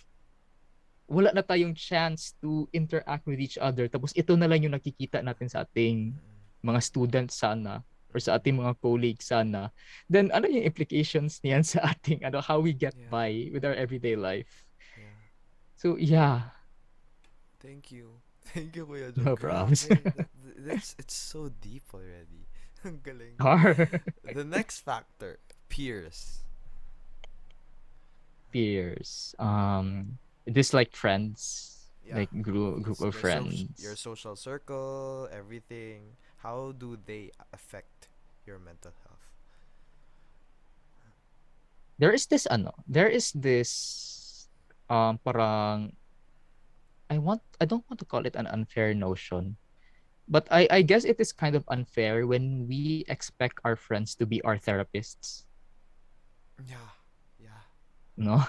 wala na tayong chance to interact with each other, tapos ito na lang yung nakikita natin sa ating mga students sana, or sa ating mga colleagues sana, then ano yung implications niyan sa ating how we get Yeah. by with our everyday life? Yeah. So yeah, Thank you. Thank you, Kuya Joe. no problems. Grabe. That's it's so deep already. Ang galing. Our The next factor, peers. peers, just like friends, Yeah. like group of Your friends. social circle, everything. How do they affect your mental health? There is this parang I don't want to call it an unfair notion, but I guess it is kind of unfair when we expect our friends to be our therapists, Yeah. Yeah. no?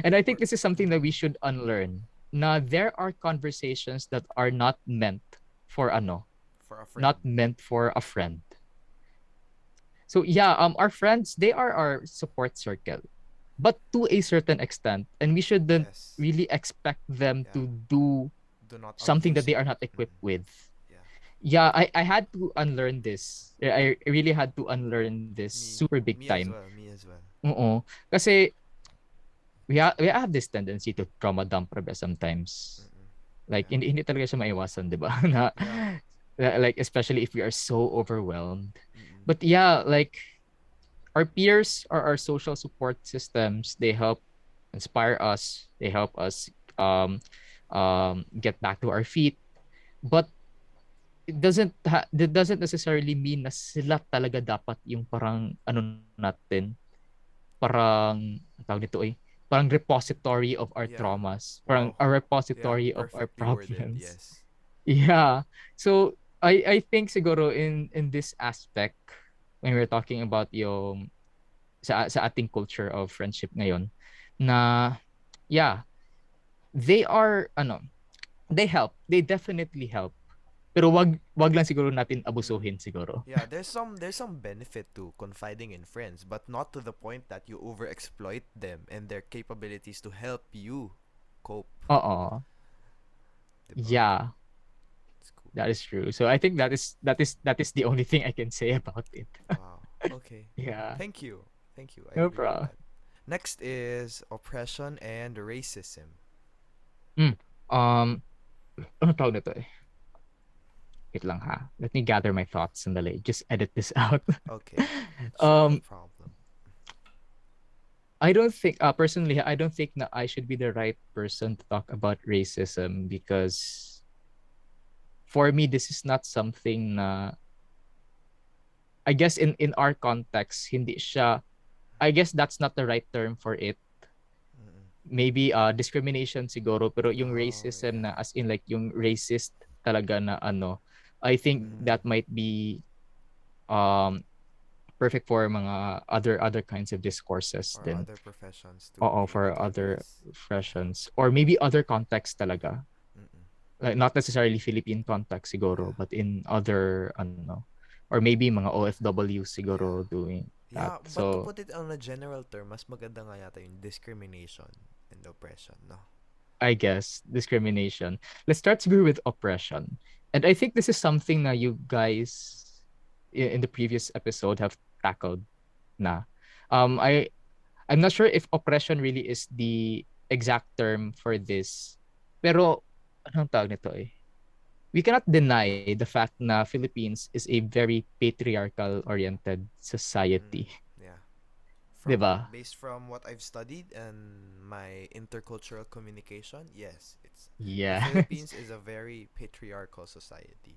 And I think We're, this is something that we should unlearn. Now there are conversations that are not meant for for a friend. not meant for a friend. So yeah, our friends, they are our support circle, but to a certain extent, and we shouldn't Yes. really expect them Yeah. to do Do not something abuse that they are you. not equipped with. Yeah. Yeah, I had to unlearn this. I really had to unlearn this Me. super big Me as time. well. Me as well. Oo. Kasi we have this tendency to trauma dump Rebe sometimes. Mm-mm. Like Yeah. hindi talaga siya maiwasan, 'di ba? Na Yeah. like especially if we are so overwhelmed. Mm-mm. But yeah, like our peers are our social support systems. They help inspire us. They help us get back to our feet. But it doesn't necessarily mean na sila talaga dapat yung parang natin, parang ang tawag nito parang repository of our Yeah. traumas, parang Wow. a Yeah, repository of our perfectly worded. problems. Yes. Yeah. So I think siguro in this aspect when we're talking about yung sa ating culture of friendship ngayon na yeah, they are they help. They definitely help. Pero wag lang siguro natin Mm. abusuhin siguro. Yeah, there's some benefit to confiding in friends, but not to the point that you overexploit them and their capabilities to help you cope, Oo. 'di ba? Yeah, It's cool. that is true. So I think that is the only thing I can say about it. Wow. Okay. Yeah. Thank you. Thank you. I No agree with problem. that. Next is oppression and racism. Mm. Um, ano tawag nito eh? Wait lang ha. Let me gather my thoughts sandali. Just edit this out. Okay. Sure, no um, problem. I don't think, personally, I don't think that I should be the right person to talk about racism because for me, this is not something na, I guess in our context, hindi siya, I guess that's not the right term for it. Mm-mm. Maybe discrimination siguro, pero yung Oh, racism na yeah. as in like yung racist talaga na I think Mm-mm. that might be um perfect for mga other kinds of discourses Or then. other professions to Oo, be able for to other address. Yeah. professions or maybe other contexts talaga. Mm-mm. Like not necessarily Philippine context siguro, Yeah. but in other or maybe mga OFW Yeah. siguro doing that. Yeah, but to So put it on a general term, mas maganda nga yata yung discrimination and oppression, no? I guess discrimination. Let's start siguro with oppression. And I think this is something that you guys in the previous episode have tackled na. I I'm not sure if oppression really is the exact term for this. Pero anong tawag nito eh? We cannot deny the fact na Philippines is a very patriarchal oriented Mm, society, yeah. 'di From ba? based from what I've studied and my intercultural communication, yes, it's the Yes. Philippines is a very patriarchal society.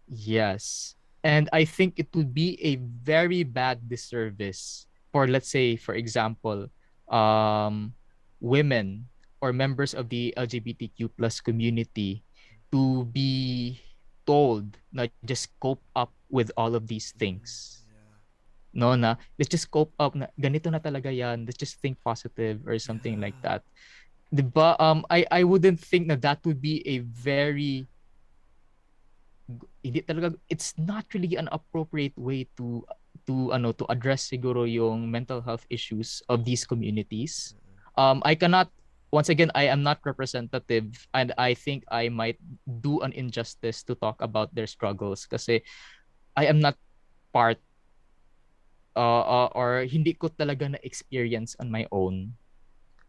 Yes. And I think it would be a very bad disservice for, let's say, for example, um, women or members of the LGBTQ plus community to be told na just cope up with all of these Mm, things. yeah. No, na let's just cope up na ganito na talaga yan. Let's just think positive or something like Yeah. that. 'Di ba? I wouldn't think na that would be a very hindi talaga it's not really an appropriate way to address siguro yung mental health issues of these communities. Mm-mm. I cannot once again I am not representative and I think I might do an injustice to talk about their struggles kasi I am not part or hindi ko talaga na experience on my own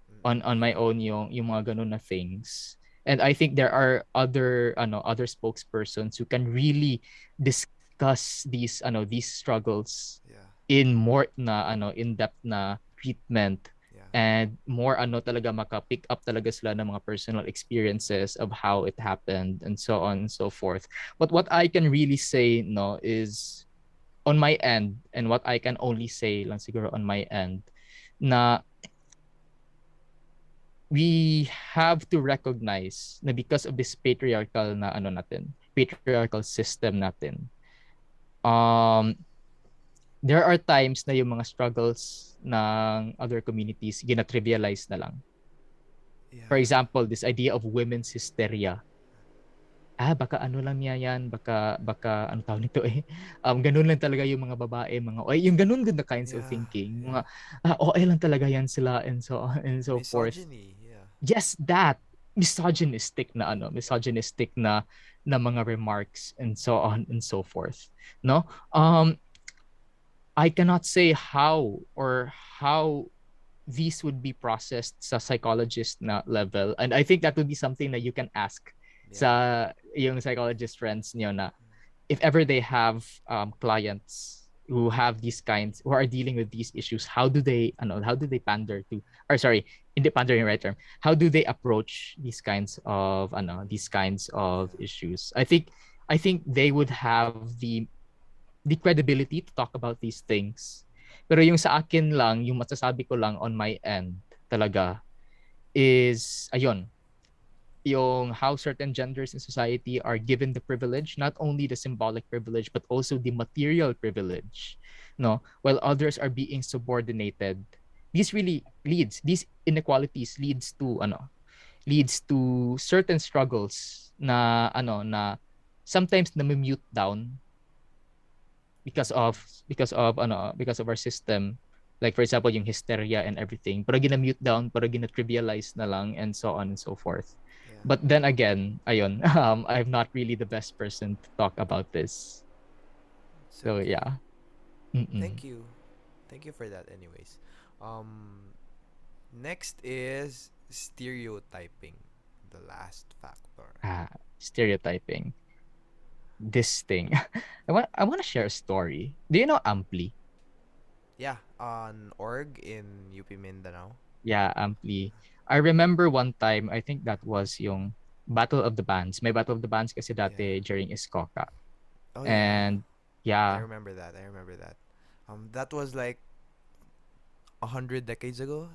Mm-mm. on my Yeah. own yung mga ganun na things. And I think there are other spokespersons who can really discuss these struggles Yeah. in more na in depth na treatment Yeah. and more talaga maka-pick up talaga sila ng mga personal experiences of how it happened and so on and so forth. But what I can really say no is on my end and what I can only say lang siguro on my end na we have to recognize na because of this patriarchal na patriarchal system natin, um, there are times na yung mga struggles ng other communities gina-trivialize na lang. For Yeah. example, this idea of women's hysteria. Baka ano lang niya yan, baka ano tawag nito eh. Ganun lang talaga yung mga babae, yung ganun good na kinds of Yeah. thinking. Yeah. Mga OA lang talaga yan sila and so on and so forth. Misogyny. Yeah. Yes, that misogynistic na mga remarks and so on and so forth, no. I cannot say how these would be processed sa psychologist na level, and I think that would be something that you can ask Yeah. sa yung psychologist friends niyo na if ever they have clients who have these kinds who are dealing with these issues, how do they pander to, or sorry, hindi pandering right term, how do they approach these kinds of Yeah. issues? I think they would have the credibility to talk about these things. Pero yung sa akin lang, yung masasabi ko lang on my end talaga is ayun, yung how certain genders in society are given the privilege, not only the symbolic privilege but also the material privilege, no, while others are being subordinated. This really leads, these inequalities leads to certain struggles na sometimes na mute down because of our system, like for example yung hysteria and everything, pero gina-mute down, pero gina-trivialize na lang, and so on and so forth. Yeah. But then again, ayun, I'm not really the best person to talk about this. It's So okay. yeah. Mm-mm. Thank you. Thank you for that anyways. Next is stereotyping, the last factor. Stereotyping. This thing. I want to share a story. Do you know Ampli? Yeah, on org in UP Mindanao. Yeah, Ampli. I remember one time, I think that was yung Battle of the Bands. May Battle of the Bands kasi dati Yeah. during Iskoka. Oh yeah. And I yeah, remember that. I remember that. That was like 100 decades ago.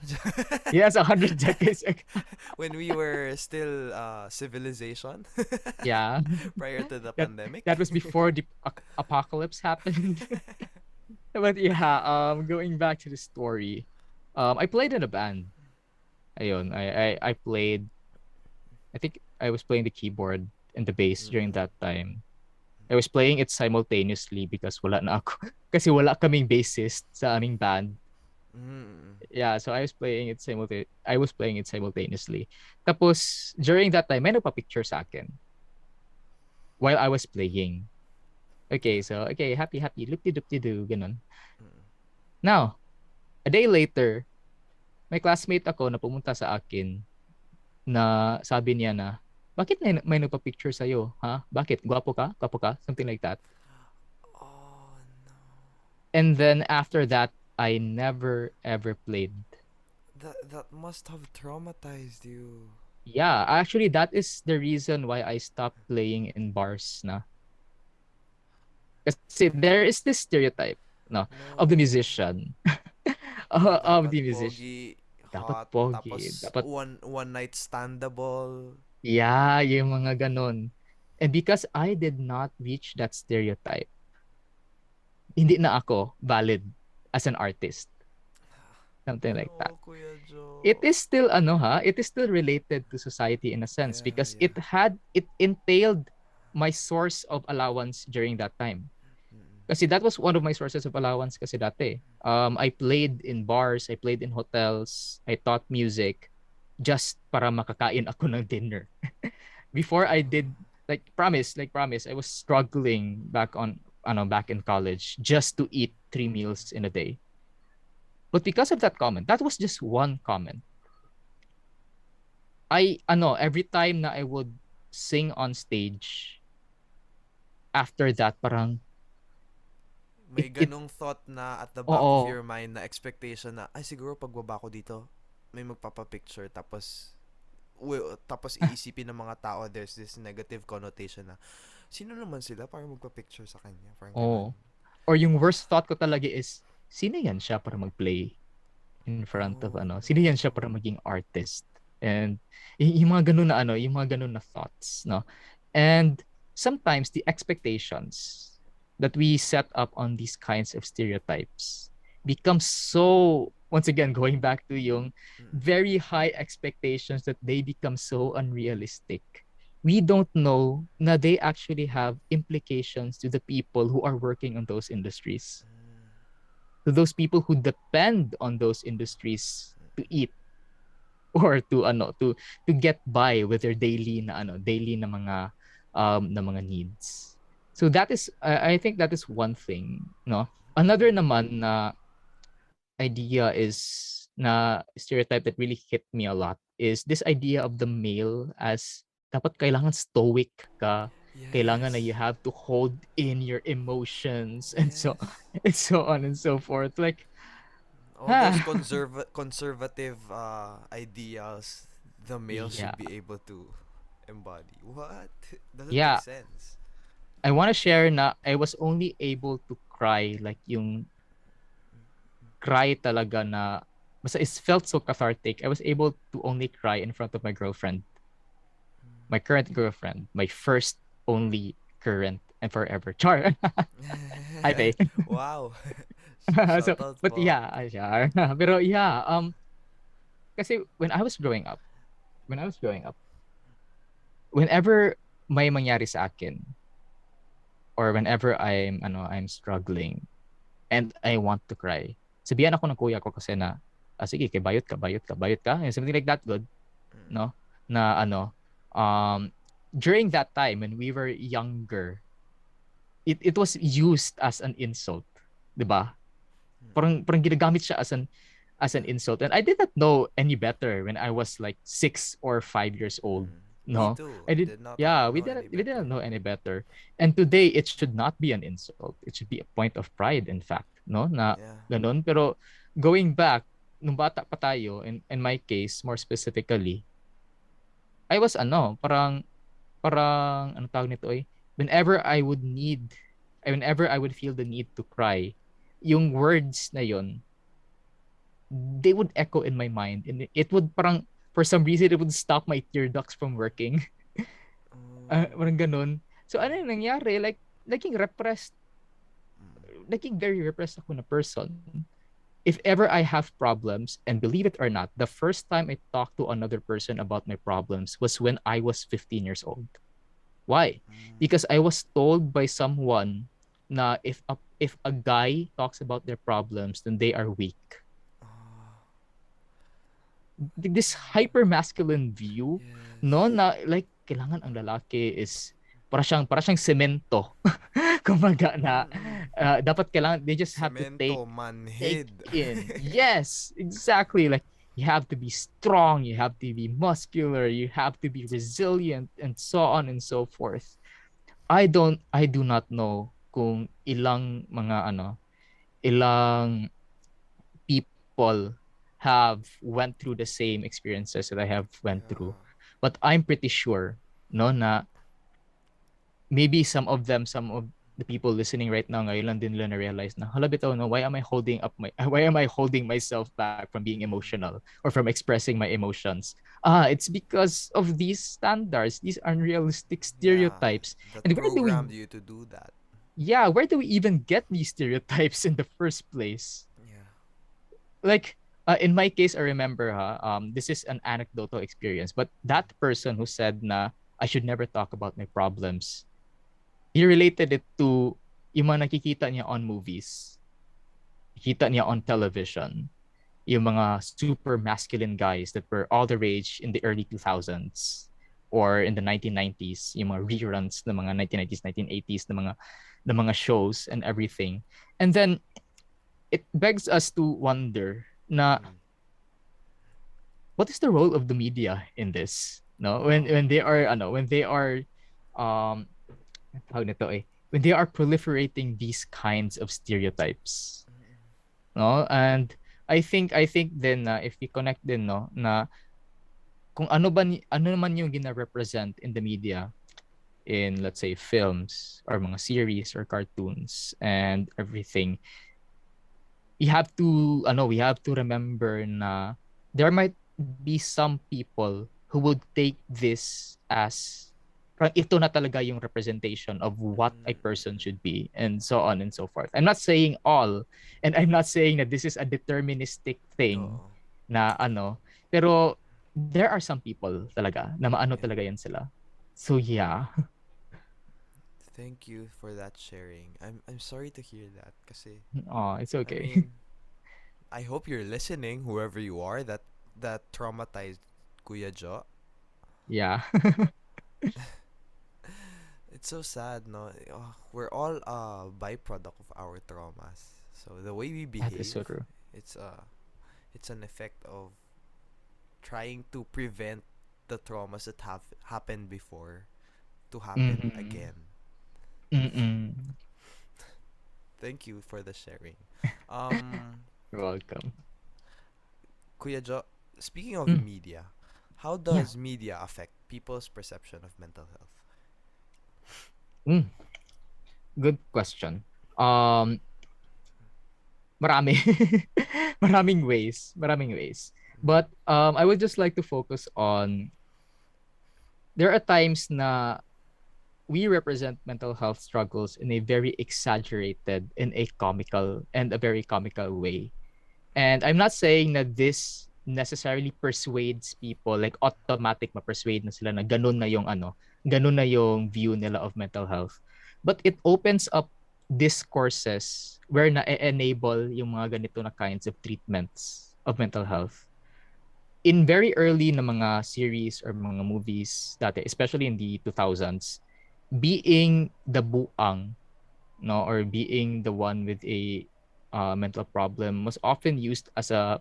yes, 100 decades ago. When we were still civilization Yeah, prior to the that pandemic. that was before the apocalypse happened. But yeah, going back to the story, I played in a band. Ayun, I played. I think I was playing the keyboard and the bass during Mm-mm. that time. I was playing it simultaneously because wala na ako. Kasi wala kaming bassist sa aming band. Mm-mm. Yeah, so I was playing it simultaneously. Tapos during that time, may nagpa-picture sa akin while I was playing. Okay, so okay, happy happy, loop-de-doop-de-doo, ganun. Mm-mm. Now, a day later, may classmate ako na pumunta sa akin na sabi niya na, bakit may nagpa-picture sa'yo? Ha? Bakit? Gwapo ka? Gwapo ka? Something like that. Oh no. And then after that, I never ever played. That must have traumatized you. Yeah, actually that is the reason why I stopped playing in bars na. Kasi there is this stereotype, no, of the No. musician. Of Dapat the musician. pogi, Dapat hot, pogi. tapos Dapat, one night standable. yeah, yung mga ganon. And because I did not reach that stereotype, hindi na ako valid as an artist. Something like that. No, Kuya Joe. It is still it is still related to society in a sense Yeah, because yeah. it entailed my source of allowance during that time. Mm-mm. Kasi that was one of my sources of allowance kasi dati. I played in bars, I played in hotels, I taught music just para makakain ako ng dinner. Before I did, like promise, I was struggling back in college just to eat 3 meals in a day. But because of that comment, that was just one comment. Every time na I would sing on stage, after that, parang, May it, ganong thought na at the back of oo, your mind na expectation na, ay siguro pagbaba ko dito, may magpapapicture tapos iisipin ng mga tao there's this negative connotation na sino naman sila para magpa-picture sa kanya, parang oo. ganun. Or yung worst thought ko talaga is, sino yan siya para mag-play in front of Oh Sino yan siya no. para maging artist? And yung mga ganun na yung mga ganun na thoughts, no? And sometimes the expectations that we set up on these kinds of stereotypes become so, once again, going back to yung very high expectations, that they become so unrealistic. We don't know na they actually have implications to the people who are working on those industries, to those people who depend on those industries to eat or to get by with their daily na mga needs. So that is, I think that is one thing, no. Another naman na idea is na stereotype that really hit me a lot is this idea of the male as dapat kailangan stoic ka, kailangan na you have to hold in your emotions and so Yes. and so on and so forth, like All those ah, conservative ideals the male yeah, should be able to embody. What? Doesn't make yeah. sense. I want to share na I was only able to cry, like yung cry talaga na basta it felt so cathartic. I was able to only cry in front of my girlfriend, my current girlfriend, my first, only, current, and forever. Char. Hi, Faye. Wow. So, Shout out but po. yeah, char. Pero yeah, kasi when I was growing up, whenever may mangyari sa akin, or whenever I'm struggling, and I want to cry, sabihan ako ng kuya ko kasi na, sige, kay bayot ka, something like that, good, Mm, no? Na um, during that time when we were younger, it was used as an insult, di ba? mm, Parang ginagamit siya as an insult, and I did not know any better when I was like 6 or 5 years old. mm. Me No, too. I did. Did not Yeah, know any we didn't better. know any better. And today it should not be an insult. It should be a point of pride, in fact, no? Na Yeah. ganun. Pero going back, nung bata pa tayo, in my case more specifically, I was parang ano tawag nito eh, whenever I would whenever I would feel the need to cry, yung words na yon, they would echo in my mind, and it would parang, for some reason, it would stop my tear ducts from working. Oh. Parang ganun. So ano Mm, yung nangyari? Like, naging repressed, mm. naging very repressed ako na person. If ever I have problems, and believe it or not, the first time I talked to another person about my problems was when I was 15 years old. Why? Mm. Because I was told by someone na if a guy talks about their problems, then they are weak. Ah, This hyper masculine view, no, yes. na like kailangan ang lalaki is para siyang semento. Kumbaga na Mm-mm. dapat kailangan, they just have to Cemento take manhid. in. Yes, exactly. Like, you have to be strong, you have to be muscular, you have to be resilient, and so on and so forth. I do not know kung ilang people have went through the same experiences that I have went through. Yeah. But I'm pretty sure, no, na maybe some of the people listening right now ngayon lang din nila na realize na, hala bitaw, no, why am I holding myself back from being Mm. emotional or from expressing my emotions? It's because of these standards, these unrealistic Yeah. stereotypes. That And programmed you to do that. where do we even get these stereotypes in the first place? Yeah. Like, in my case, I remember, this is an anecdotal experience, but that person who said na I should never talk about my problems, he related it to yung mga nakikita niya on movies, nakikita niya on television, yung mga super masculine guys that were all the rage in the early 2000s or in the 1990s, yung mga reruns ng mga 1990s, 1980s ng mga shows and everything. And then it begs us to wonder na Mm. what is the role of the media in this? No, Wow. when they are um tawag nito eh, when they are proliferating these kinds of stereotypes, Mm-mm. no? And I think then na if we connect din, no, na kung ano naman yung gina-represent in the media, in let's say films or mga series or cartoons and everything, we have to remember na there might be some people who would take this as parang ito na talaga yung representation of what a person Mm-mm. should be, and so on and so forth. I'm not saying all, and I'm not saying that this is a deterministic thing Oo. na pero there are some people talaga na maano Yeah. talaga yan sila. So yeah. Thank you for that sharing. I'm sorry to hear that kasi Oh, it's I okay. mean, I hope you're listening, whoever you are, that traumatized Kuya Jo. Yeah. It's so sad, no? We're all a byproduct of our traumas. So the way we That is behave, so true. it's it's an effect of trying to prevent the traumas that have happened before to happen Mm-mm. again. Mm-mm. Thank you for the sharing. Um, You're welcome. Kuya Jo, speaking of Mm. media, how Yeah. does media affect people's perception of mental health? Mm. Good question. Um, Marami. Maraming ways. But I would just like to focus on there are times na we represent mental health struggles in a very exaggerated in a comical and a very comical way. And I'm not saying that this necessarily persuades people like automatic ma-persuade na sila na ganun na yung ganun na yung view nila of mental health. But it opens up discourses where na-enable yung mga ganito na kinds of treatments of mental health. In very early na mga series or mga movies dati, especially in the 2000s, being the buang, no, or being the one with a mental problem was often used as a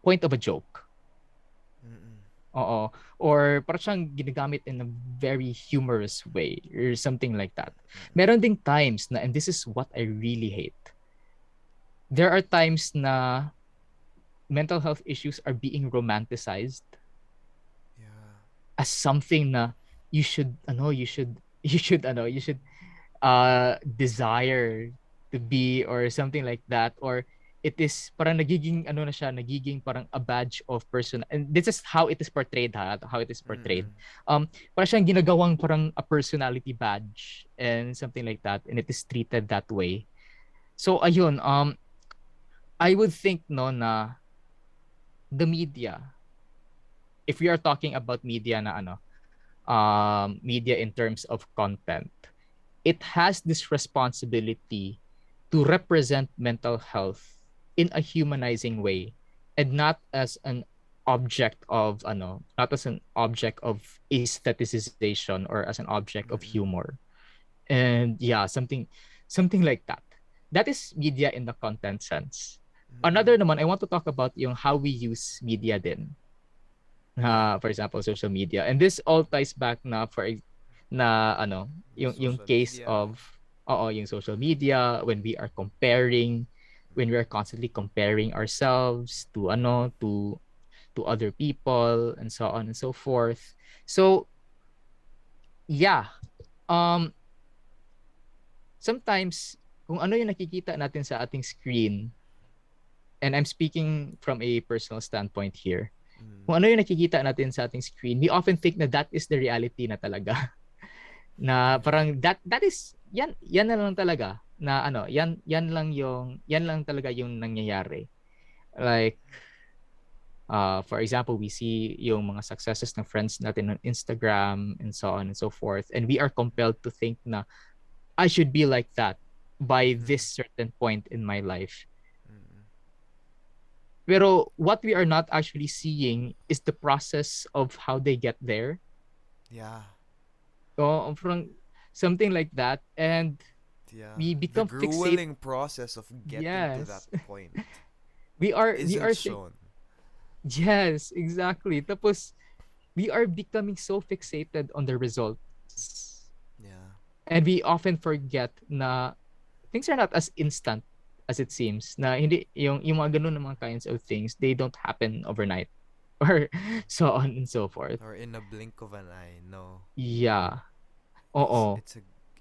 point of a joke. Mm-mm. Oo. Or parang siyang ginagamit in a very humorous way or something like that. Meron ding times na, and this is what I really hate, there are times na mental health issues are being romanticized Yeah. as something na you should you should desire to be or something like that, or it is parang nagiging na siya, nagiging parang a badge of person, and this is how it is portrayed, how it is portrayed. Parang siyang ginagawang parang a personality badge and something like that, and it is treated that way. So ayun, I would think no na the media, if we are talking about media na media in terms of content, it has this responsibility to represent mental health in a humanizing way and not as an object of not as an object of aestheticization or as an object of humor. And yeah, something like that. That is media in the content sense. Another naman, I want to talk about yung how we use media din. For example, social media. And this all ties back na yung Social case media. of yung social media, when we are comparing, when we are constantly comparing ourselves to to other people and so on and so forth. So yeah, sometimes kung ano yung nakikita natin sa ating screen, and I'm speaking from a personal standpoint here, kung ano yung nakikita natin sa ating screen, we often think na that is the reality na talaga. Na parang that is yan na lang talaga na yan lang talaga yung nangyayari. Like for example, we see yung mga successes ng friends natin on Instagram and so on and so forth, and we are compelled to think na I should be like that by this certain point in my life. Pero what we are not actually seeing is the process of how they get there. Yeah. From something like that, and Yeah. we The become fixated. grueling process of getting to that Yes. point we are isn't think, shown. yes, exactly. Tapos we are becoming so fixated on the results. Yeah. And we often forget na things are not as instant as it seems. Na hindi yung mga ganun na mga kinds of things, they don't happen overnight. Or so on and so forth. Or in a blink of an eye, no. Yeah. Oo.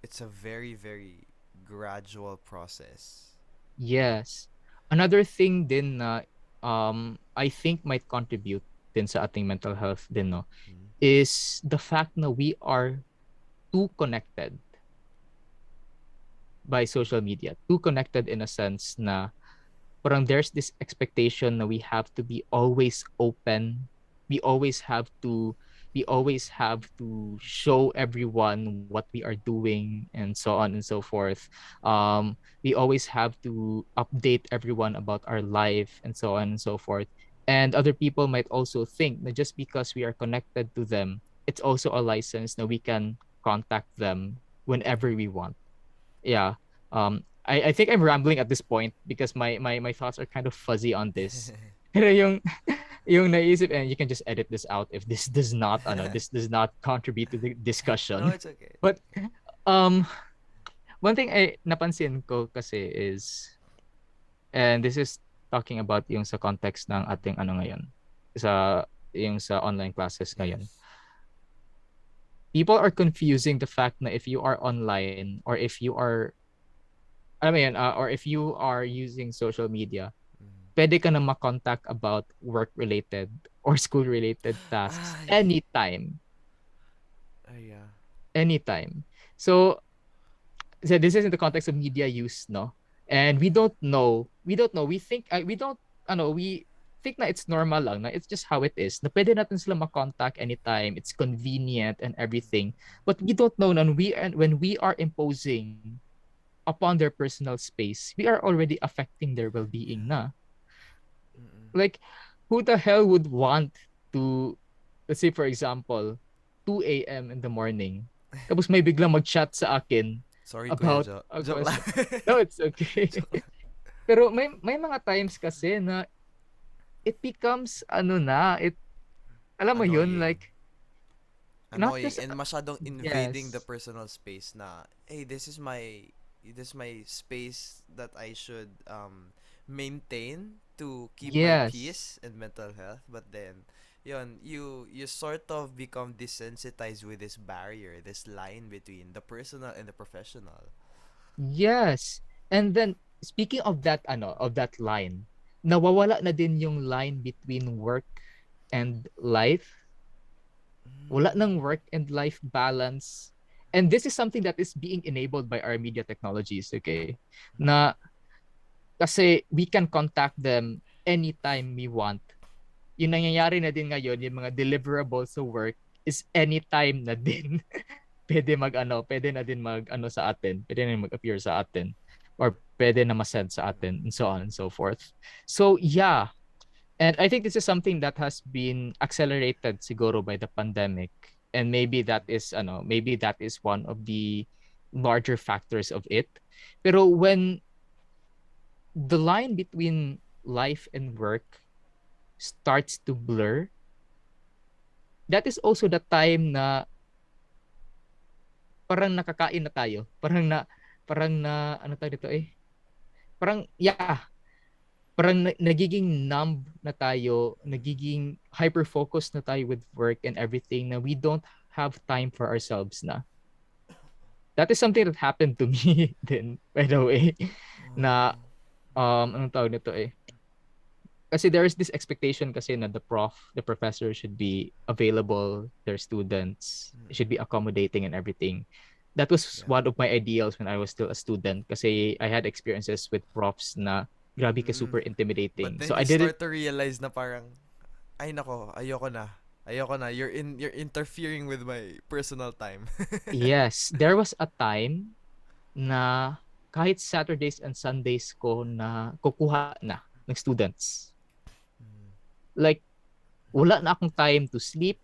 It's a very, very gradual process. Yes. Another thing din na I think might contribute din sa ating mental health din, no, is the fact na we are too connected by social media. Too connected in a sense na parang there's this expectation na we have to be always open. We always have to show everyone what we are doing and so on and so forth. We always have to update everyone about our life and so on and so forth. And other people might also think that just because we are connected to them, it's also a license that we can contact them whenever we want. Yeah. I think I'm rambling at this point because my thoughts are kind of fuzzy on this. Pero yung naisip, and you can just edit this out if this does not contribute to the discussion. No, it's okay. But one thing I napansin ko kasi is, and this is talking about yung sa context ng ating ngayon, yung sa online classes ngayon. Yes. People are confusing the fact na if you are online or if you are I mean, or if you are using social media, Mm. pwede ka na makontact about work-related or school-related tasks Ay, anytime. yeah. Anytime. So, this is in the context of media use, no? And we don't know, we think, we don't, ano, we think na it's normal lang, na it's just how it is, na pwede natin sila makontact anytime, it's convenient and everything. But we don't know na when we are imposing upon their personal space, we are already affecting their well-being Yeah. na. Mm-mm. Like, who the hell would want to, let's say for example, 2 a.m. in the morning, tapos may biglang mag-chat sa akin Sorry, Kuya about Jo. a Joke lang. question. No, it's okay. Joke lang. Pero may mga times kasi na it becomes ano na, alam mo yun, Annoying. like not Annoying just and masyadong invading the yes. personal space na, hey, this is my space that I should maintain to keep my Yes. peace and mental health, but then yun, you sort of become desensitized with this barrier, this line between the personal and the professional. Yes. And then speaking of that of that line, nawawala na din yung line between work and life. Wala Mm, ng work and life balance. And this is something that is being enabled by our media technologies, okay? Na kasi we can contact them anytime we want. Yung nangyayari na din ngayon, yung mga deliverables sa work is anytime na din. Pwede na din sa atin, pwede na mag-appear sa atin, or pwede na ma-send sa atin, and so on and so forth. So yeah, and I think this is something that has been accelerated siguro by the pandemic, and maybe that is one of the larger factors of it. Pero when the line between life and work starts to blur, that is also the time na parang nakakain na tayo. Parang na ano tayo dito eh. Parang yeah, nagiging numb na tayo, nagiging hyper-focused na tayo with work and everything, na we don't have time for ourselves na. That is something that happened to me then, by the way, na oh, anong tawag nito eh. Kasi there is this expectation kasi na the professor should be available, their students should mm-mm. be accommodating and everything. That was Yeah. one of my ideals when I was still a student, kasi I had experiences with profs na grabe ka Mm. super But intimidating. So then I you didn't. start to realize na parang, ay nako, ayoko na. Ayoko na. You're interfering with my personal time. Yes, there was a time na kahit Saturdays and Sundays ko na kukuha na ng students. Mm. Like, wala na akong time to sleep,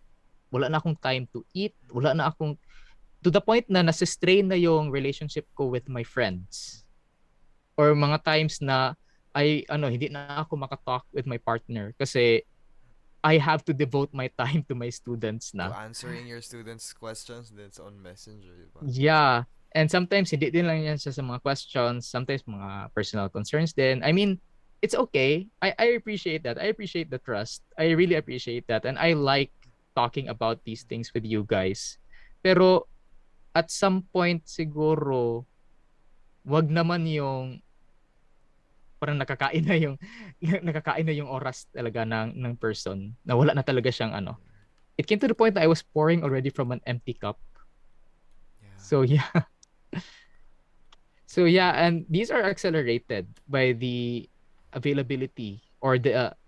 wala na akong time to eat, wala na akong, to the point na nasistrain na yung relationship ko with my friends. Or mga times na hindi na ako makatalk with my partner kasi I have to devote my time to my students To na. answering your students' questions, then it's on Messenger, diba? Yeah. And sometimes hindi din lang yan siya sa mga questions, sometimes mga personal concerns din. I mean, it's okay. I appreciate that. I appreciate the trust. I really appreciate that. And I like talking about these things with you guys. Pero at some point siguro, wag naman yung parang nakakain na yung oras talaga ng person, na wala na talaga siyang ano. It came to the point that I was pouring already from an empty cup. Yeah. So yeah. So yeah, and these are accelerated by the availability, or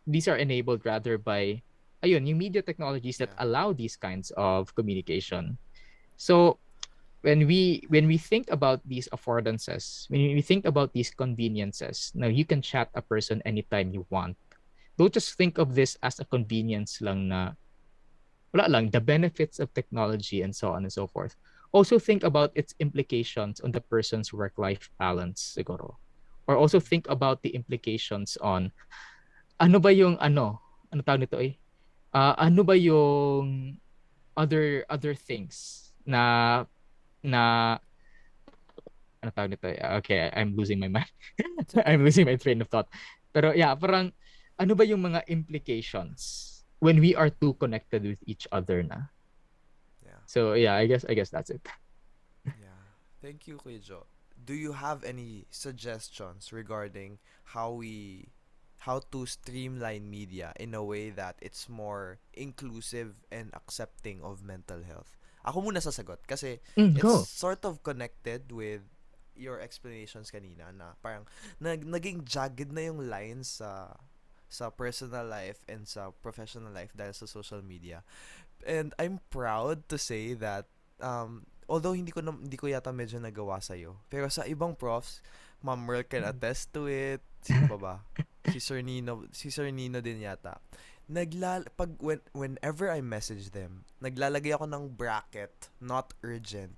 these are enabled rather by yung media technologies that Yeah. allow these kinds of communication. So when we think about these affordances, when we think about these conveniences, now you can chat a person anytime you want. Don't just think of this as a convenience lang na wala lang, the benefits of technology and so on and so forth. Also think about its implications on the person's work-life balance siguro. Or also think about the implications on ano tawag nito eh? Ano ba yung other things na ano tawag nito eh? Okay, I'm losing my mind. It's okay. I'm losing my train of thought. Pero yeah, parang ano ba yung mga implications when we are too connected with each other na? Yeah. So yeah, I guess that's it. Yeah. Thank you, Kuya Jo. do you have any suggestions regarding how we how to streamline media in a way that it's more inclusive and accepting of mental health? Ako muna sasagot kasi it's Go. sort of connected with your explanations kanina na parang naging jagged na yung lines sa personal life and sa professional life dahil sa social media. And I'm proud to say that although hindi ko yata medyo nagawa sa pero sa ibang profs, Ma'am Merl can attest to it. Sino pa ba? Si Sir Nino din yata. Whenever I message them, naglalagay ako ng bracket, not urgent.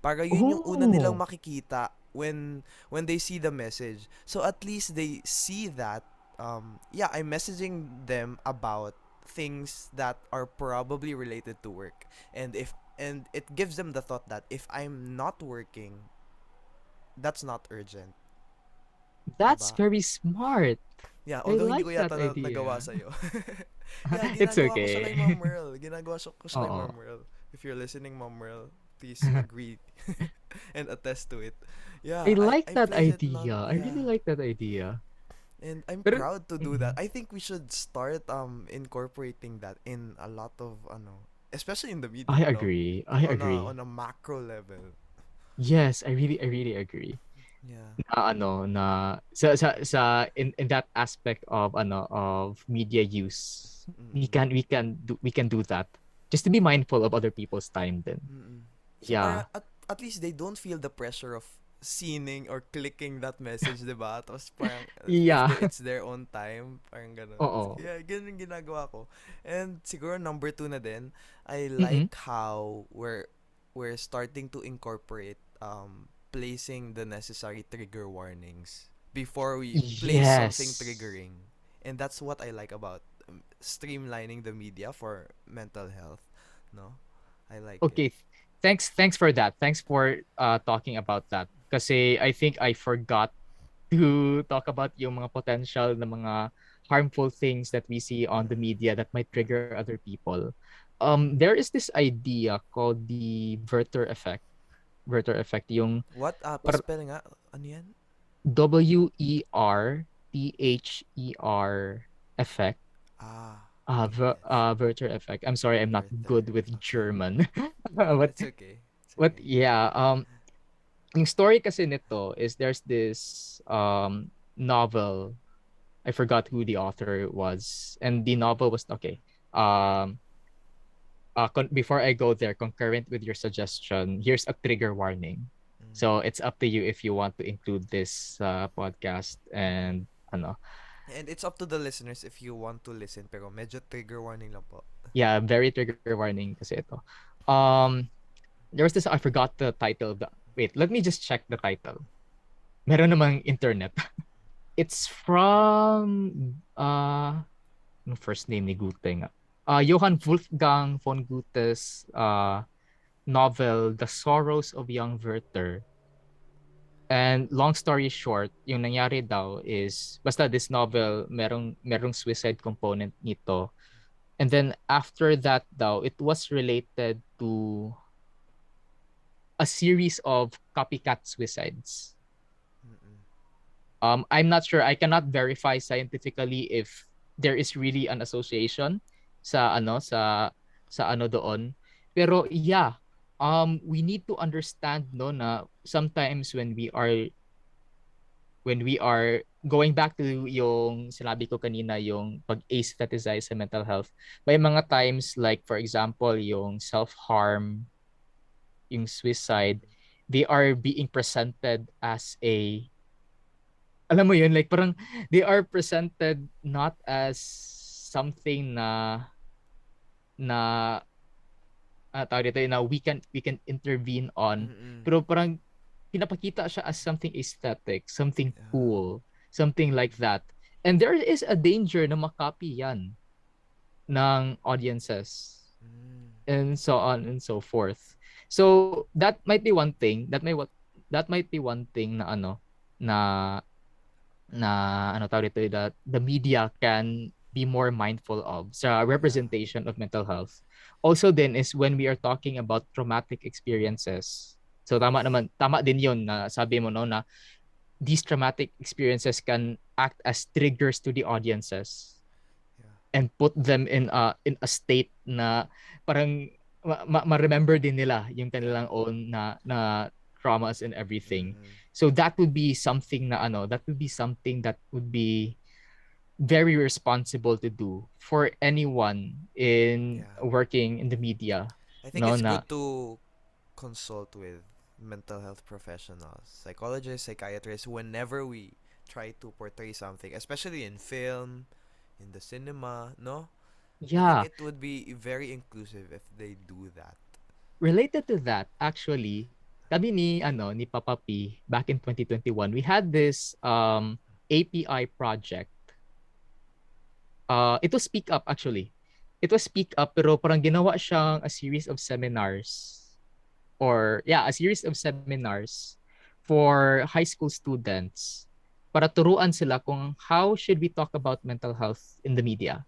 Para yun yung una nilang Oh. makikita when they see the message. So at least they see that yeah, I'm messaging them about things that are probably related to work. And it gives them the thought that if I'm not working, that's not urgent, That's 'di very smart. Yeah, I although hindi like ko that yata nagawa idea. sa Yeah, It's ginagawa ko siya kay okay. Ma'am Merl. Ko siya kay Oo. Ma'am Merl. If you're listening, Ma'am Merl, please agree and attest to it. Yeah, I like I that place it not idea. I really yeah. like that idea. And I'm Pero, proud to do that. mhm. I think we should start incorporating that in a lot of especially in the I media, no? agree. I agree. On a macro level. Yes, I really agree. Yeah. Na ano na sa in that aspect of media use, Mm-mm. we can do that just to be mindful of other people's time then. Mm-mm. So para Yeah. at least they don't feel the pressure of seeing or clicking that message, 'di ba? Tapos parang if Yeah. it's their own time, parang ganun. Oo. Yeah, ganun yung ginagawa ko. And siguro number two na din, I Mm-mm. like how we're starting to incorporate placing the necessary trigger warnings before we place something Yes. triggering. And that's what I like about streamlining the media for mental health, no? I like it. Okay. Thanks for that. Thanks for talking about that. Kasi I think I forgot to talk about yung mga potential na mga harmful things that we see on the Mm-mm. media that might trigger other people. There is this idea called the Werther effect. Werther effect, yung What? par- Paspell nga. Ano yan? Werther effect. Ah, yes. Werther effect. I'm sorry, I'm not Werther. good with Okay. German. but It's okay. It's but okay. yeah, yung story kasi nito is there's this novel. I forgot who the author was, and the novel was okay. Um, Before I go there, concurrent with your suggestion, here's a trigger warning. Mm. So it's up to you if you want to include this podcast and ano. And it's up to the listeners if you want to listen. Pero medyo trigger warning lang po. Yeah, very trigger warning kasi ito. Um, there was this, I forgot the title of the, wait, let me just check the title. Meron namang internet. It's from ano first name ni Goethe nga. Johann Wolfgang von Goethe's novel The Sorrows of Young Werther. And long story short, yung nangyari daw is basta this novel merong suicide component nito. And then after that daw, it was related to a series of copycat suicides. Mm-mm. I'm not sure. I cannot verify scientifically if there is really an association sa ano doon. Pero yeah, we need to understand no na sometimes when we are going back to yung sinabi ko kanina yung pag-aesthetize sa mental health, may mga times like for example yung self-harm, yung suicide, they are being presented as a alam mo yun like parang they are presented not as something na tawag dito na we can intervene on, Mm-mm. pero parang pinapakita siya as something aesthetic, something Yeah. cool, something like that. And there is a danger na makopy yan ng audiences Mm. and so on and so forth. So that might be one thing. That might be one thing na na ano tawag dito that the media can be more mindful of sa Yeah. representation of mental health. Also then is when we are talking about traumatic experiences So tama din 'yon na sabi mo no na these traumatic experiences can act as triggers to the audiences Yeah. and put them in a state na parang ma-remember din nila yung Yeah. kanilang own na traumas and everything. Mm-mm. So that would be something that would be something that would be very responsible to do for anyone in Yeah. working in the media, I think no it's na good to consult with mental health professionals, psychologists, psychiatrists, whenever we try to portray something, especially in film, in the cinema, no? I think yeah, it would be very inclusive if they do that. related to that actually kami ni Papa P back in 2021 we had this API project. It was Speak Up actually. It was Speak Up pero parang ginawa siyang a series of seminars or yeah, a series of seminars for high school students para turuan sila kung how should we talk about mental health in the media.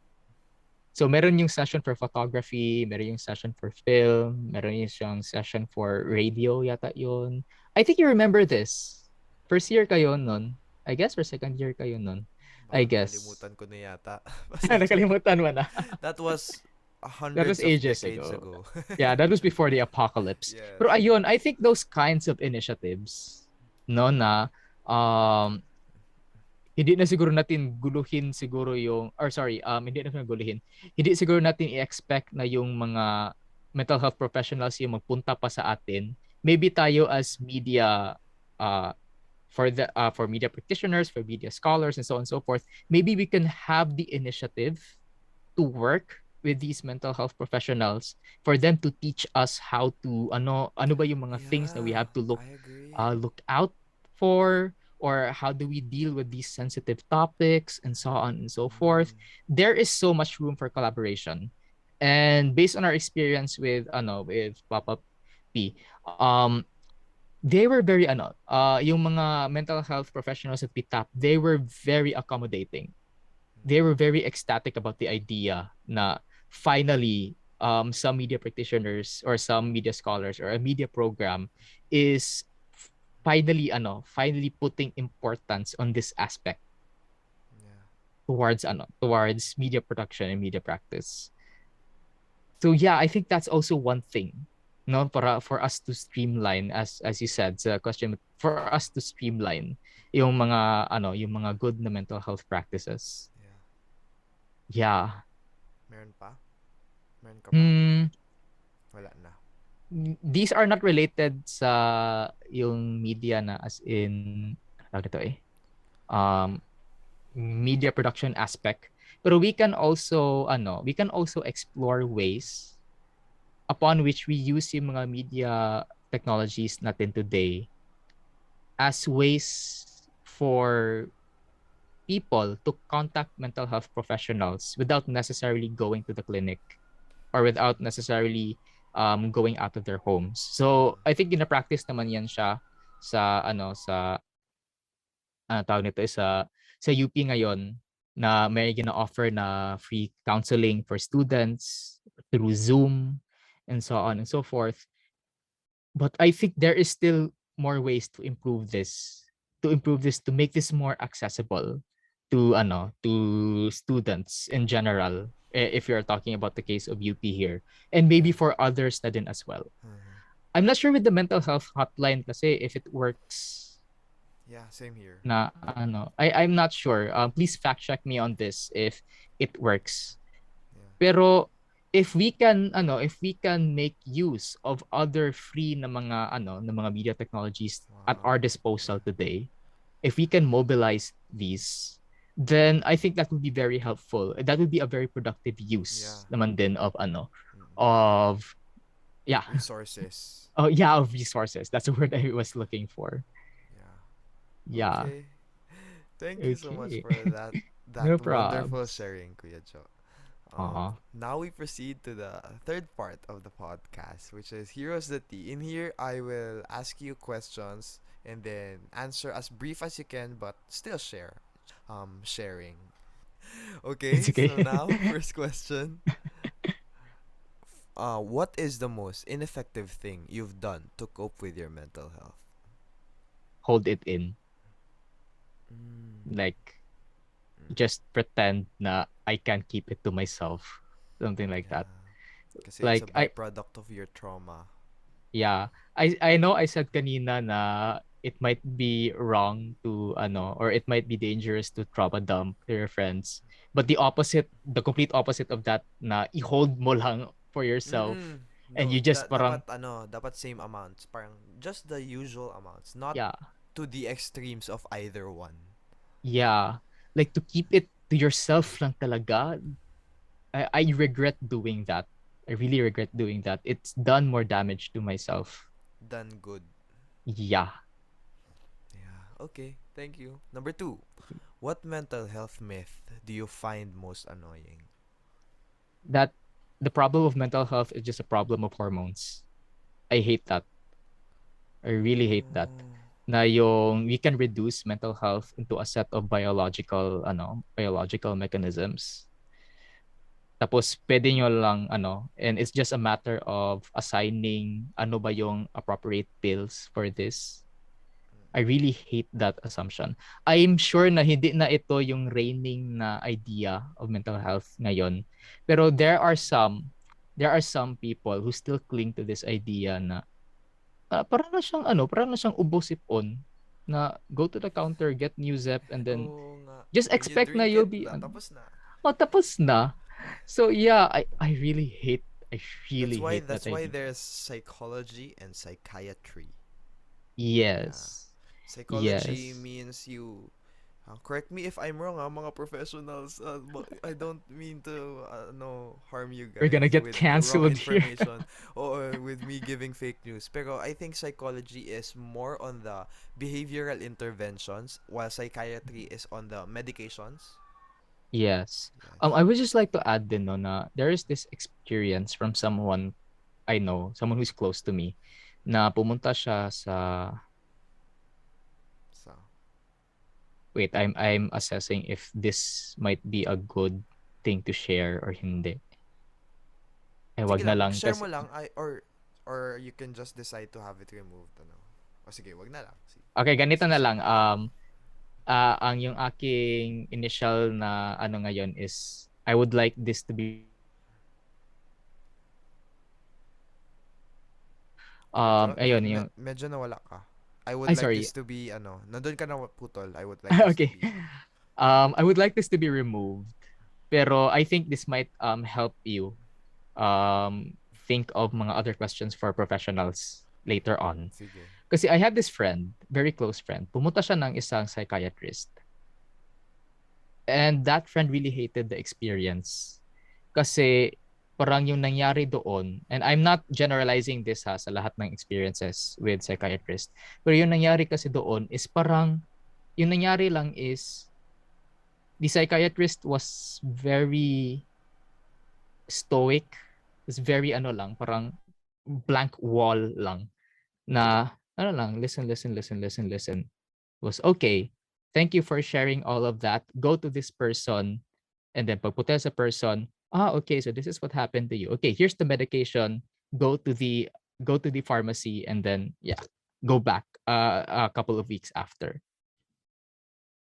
So meron yung session for photography, meron yung session for film, meron yung session for radio yata yun. I think you remember this. First year kayo nun. I guess or second year kayo nun. I Baka guess. nakalimutan ko na yata. Pasensya na. Nakalimutan mo na. That was That was hundreds of ages decades ago. ago. Yeah, that was before the apocalypse. Yes. Pero ayun, I think those kinds of initiatives, no, na um, hindi na siguro natin guluhin siguro yung, or sorry, hindi natin guluhin. Hindi siguro natin i-expect na yung mga mental health professionals yung magpunta pa sa atin. Maybe tayo as media, uh, for media practitioners, for media scholars, and so on and so forth, maybe we can have the initiative to work with these mental health professionals for them to teach us how to ano ba yung mga things that we Yeah, have to I agree. look out for, or how do we deal with these sensitive topics and so on and so forth. Mm. There is so much room for collaboration, and based on our experience with Papa P, they were very yung mga mental health professionals at PTAP, they were very accommodating. They were very ecstatic about the idea na finally some media practitioners or some media scholars or a media program is finally putting importance on this aspect Yeah. towards media production and media practice. So yeah, I think that's also one thing, no, for us to streamline, as you said sa question, for us to streamline yung mga good na mental health practices. Yeah. Yeah. Meron pa? Meron ka pa? Hmm, Wala na. these are not related sa yung media na as in ano ito um media production aspect, pero we can also explore ways upon which we use yung mga media technologies natin today as ways for people to contact mental health professionals without necessarily going to the clinic or without necessarily going out of their homes. So I think gina-practice naman yan siya sa tawag nito sa UP ngayon, na may gina-offer na free counseling for students through Zoom and so on and so forth. But I think there is still more ways to improve this, to make this more accessible to students in general, if you're talking about the case of UP here, and maybe for others na din as well. Mhm. I'm not sure with the mental health hotline kasi if it works Yeah, same here. na I'm not sure. Please fact check me on this if it works. Yeah. Pero if we can make use of other free na mga media technologies at our disposal today, if we can mobilize these, then I think that would be very helpful. That would be a very productive use naman din of Mm. of yeah. Resources. Oh yeah, of resources. That's the word I was looking for. Yeah. Yeah. Okay. Thank you so much Okay. for that No wonderful probs. sharing, Kuya Jo. Uh-huh. Now we proceed to the third part of the podcast, which is Heroes the Tea. In here, I will ask you questions and then answer as brief as you can, but still sharing. Okay, It's okay. so now, first question. what is the most ineffective thing you've done to cope with your mental health? Hold it in. Mm, Like, mm, just pretend na I can keep it to myself. Something like that. yeah. Kasi it's a Like, byproduct of your trauma. yeah. I know I said kanina na it might be wrong to or it might be dangerous to trauma dump to your friends. But the opposite, the complete opposite of that, na i-hold mo lang for yourself Mm-mm. and No, you just parang, dapat same amounts. Parang just the usual amounts, not yeah, to the extremes of either one. yeah. Like to keep it to yourself lang talaga. I regret doing that. I really regret doing that. It's done more damage to myself. Done good. Yeah. Yeah. Okay. Thank you. Number 2. What mental health myth do you find most annoying? That the problem of mental health is just a problem of hormones. I hate that. I really hate that. Oh. Na yung we can reduce mental health into a set of biological mechanisms. Tapos pwede nyo lang and it's just a matter of assigning ano ba yung appropriate pills for this. I really hate that assumption. I'm sure na hindi na ito yung reigning na idea of mental health ngayon. Pero there are some people who still cling to this idea na parang na siyang ubo-sipon na go to the counter, get Newzep, and then Oo nga. just When you expect na drink you'll it, be tapos na. tapos na. So yeah, I really I That's really why hate that idea. there's psychology and psychiatry. Yeah. Yes. Psychology Yes. means you correct me if I'm wrong, mga professionals. I don't mean to no harm you We're guys gonna get with wrong canceled here. information or with me giving fake news. Pero I think psychology is more on the behavioral interventions while psychiatry is on the medications. Yes. Yes. I would just like to add din no, na there is this experience from someone I know, someone who's close to me, na pumunta siya sa So, wait, I'm assessing if this might be a good thing to share or hindi. Eh, sige wag na lang, lang share kasi mo lang or you can just decide to have it removed ano. O sige, wag na lang. Sige. okay, ganito na Sige. lang. Ang yung aking initial na ngayon is I would like this to be ayun yung Medyo nawala ka. I would ay like sorry. this to be nandun ka na putol. I would like this to Okay. be I would like this to be removed. Pero I think this might help you think of mga other questions for professionals later on. sige. Kasi I have this friend, very close friend. Pumunta siya ng isang psychiatrist. And that friend really hated the experience. Kasi parang yung nangyari doon, and I'm not generalizing this sa lahat ng experiences with psychiatrist, pero yung nangyari kasi doon is parang, yung nangyari lang is, the psychiatrist was very stoic, was very parang blank wall lang, na listen, listen, listen, listen, listen, was okay. Thank you for sharing all of that. Go to this person, and then pagpunta sa person, okay, so this is what happened to you. Okay, here's the medication. Go to the pharmacy, and then go back a couple of weeks after.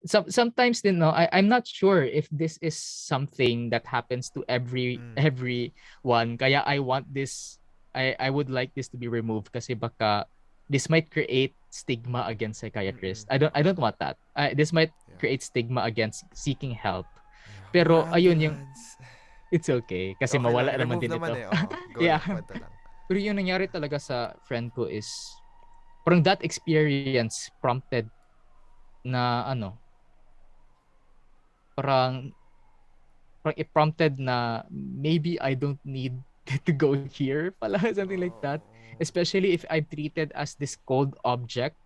Sometimes din no, I'm not sure if this is something that happens to everyone. Kaya I want this, I would like this to be removed kasi baka this might create stigma against psychiatrists. I don't want that. This might create stigma against seeking help. Pero ayun yung it's okay kasi Okay mawala lang. naman Remove din naman ito. Go Yeah. lang. Kwento lang. Pero yung nangyari talaga sa friend ko is parang that experience prompted na parang it prompted na maybe I don't need to go here pala, something like that. Especially if I'm treated as this cold object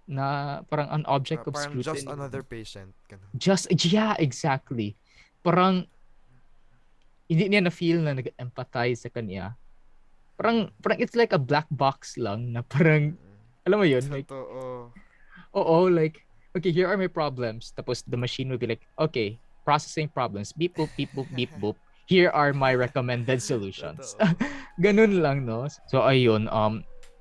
na parang an object of Parang scrutiny. just another patient. Ganun. Yeah, exactly. Parang hindi niya na-feel na nag-empathize sa kanya. Parang it's like a black box lang na parang, alam mo yun? Like, like, okay, here are my problems. Tapos the machine will be like, okay, processing problems. Beep, boop, beep, boop, beep, boop. here are my recommended solutions. Totoo. Ganun Yeah. lang, no? So, ayun,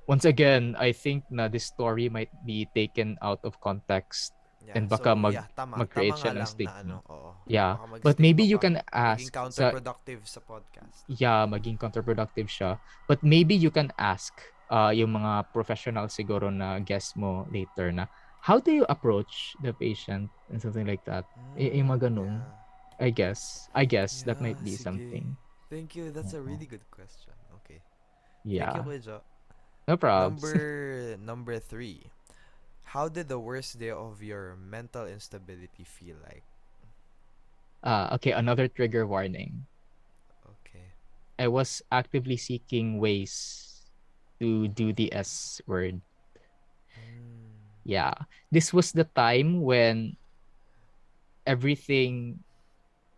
once again, I think na this story might be taken out of context Yeah. and baka So, yeah, tama. mag-create Tama siya nga ng lang na stigma. ano, oo. Yeah. Baka But maybe mag-stigma you pa. can Maging ask sa counterproductive sa podcast. yeah, maging counterproductive siya. But maybe you can ask yung mga professional siguro na guest mo later na how do you approach the patient and something like that. Yung mga ganun. Yeah. I guess that Yeah, might be sige. something. Thank you. That's a Oo. really good question. Okay. Thank you, Yeah. Kuya Jo. No probs. Number 3. How did the worst day of your mental instability feel like? Okay, another trigger warning. Okay. I was actively seeking ways to do the S word. Mm. Yeah. This was the time when everything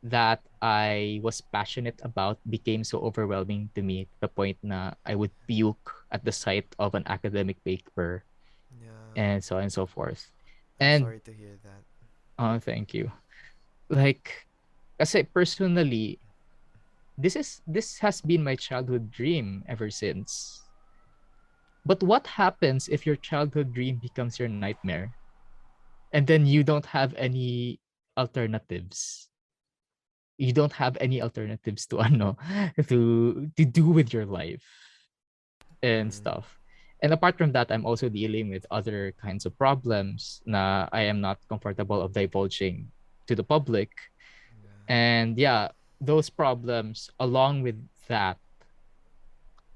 that I was passionate about became so overwhelming to me to the point na I would puke at the sight of an academic paper Yeah. and so on and so forth. I'm And sorry to hear that. thank you. Like, kasi personally, this has been my childhood dream ever since. But what happens if your childhood dream becomes your nightmare? And then you don't have any alternatives. You don't have any alternatives to ano to do with your life and Mm. stuff. And apart from that, I'm also dealing with other kinds of problems na I am not comfortable of divulging to the public. Yeah. And yeah, those problems along with that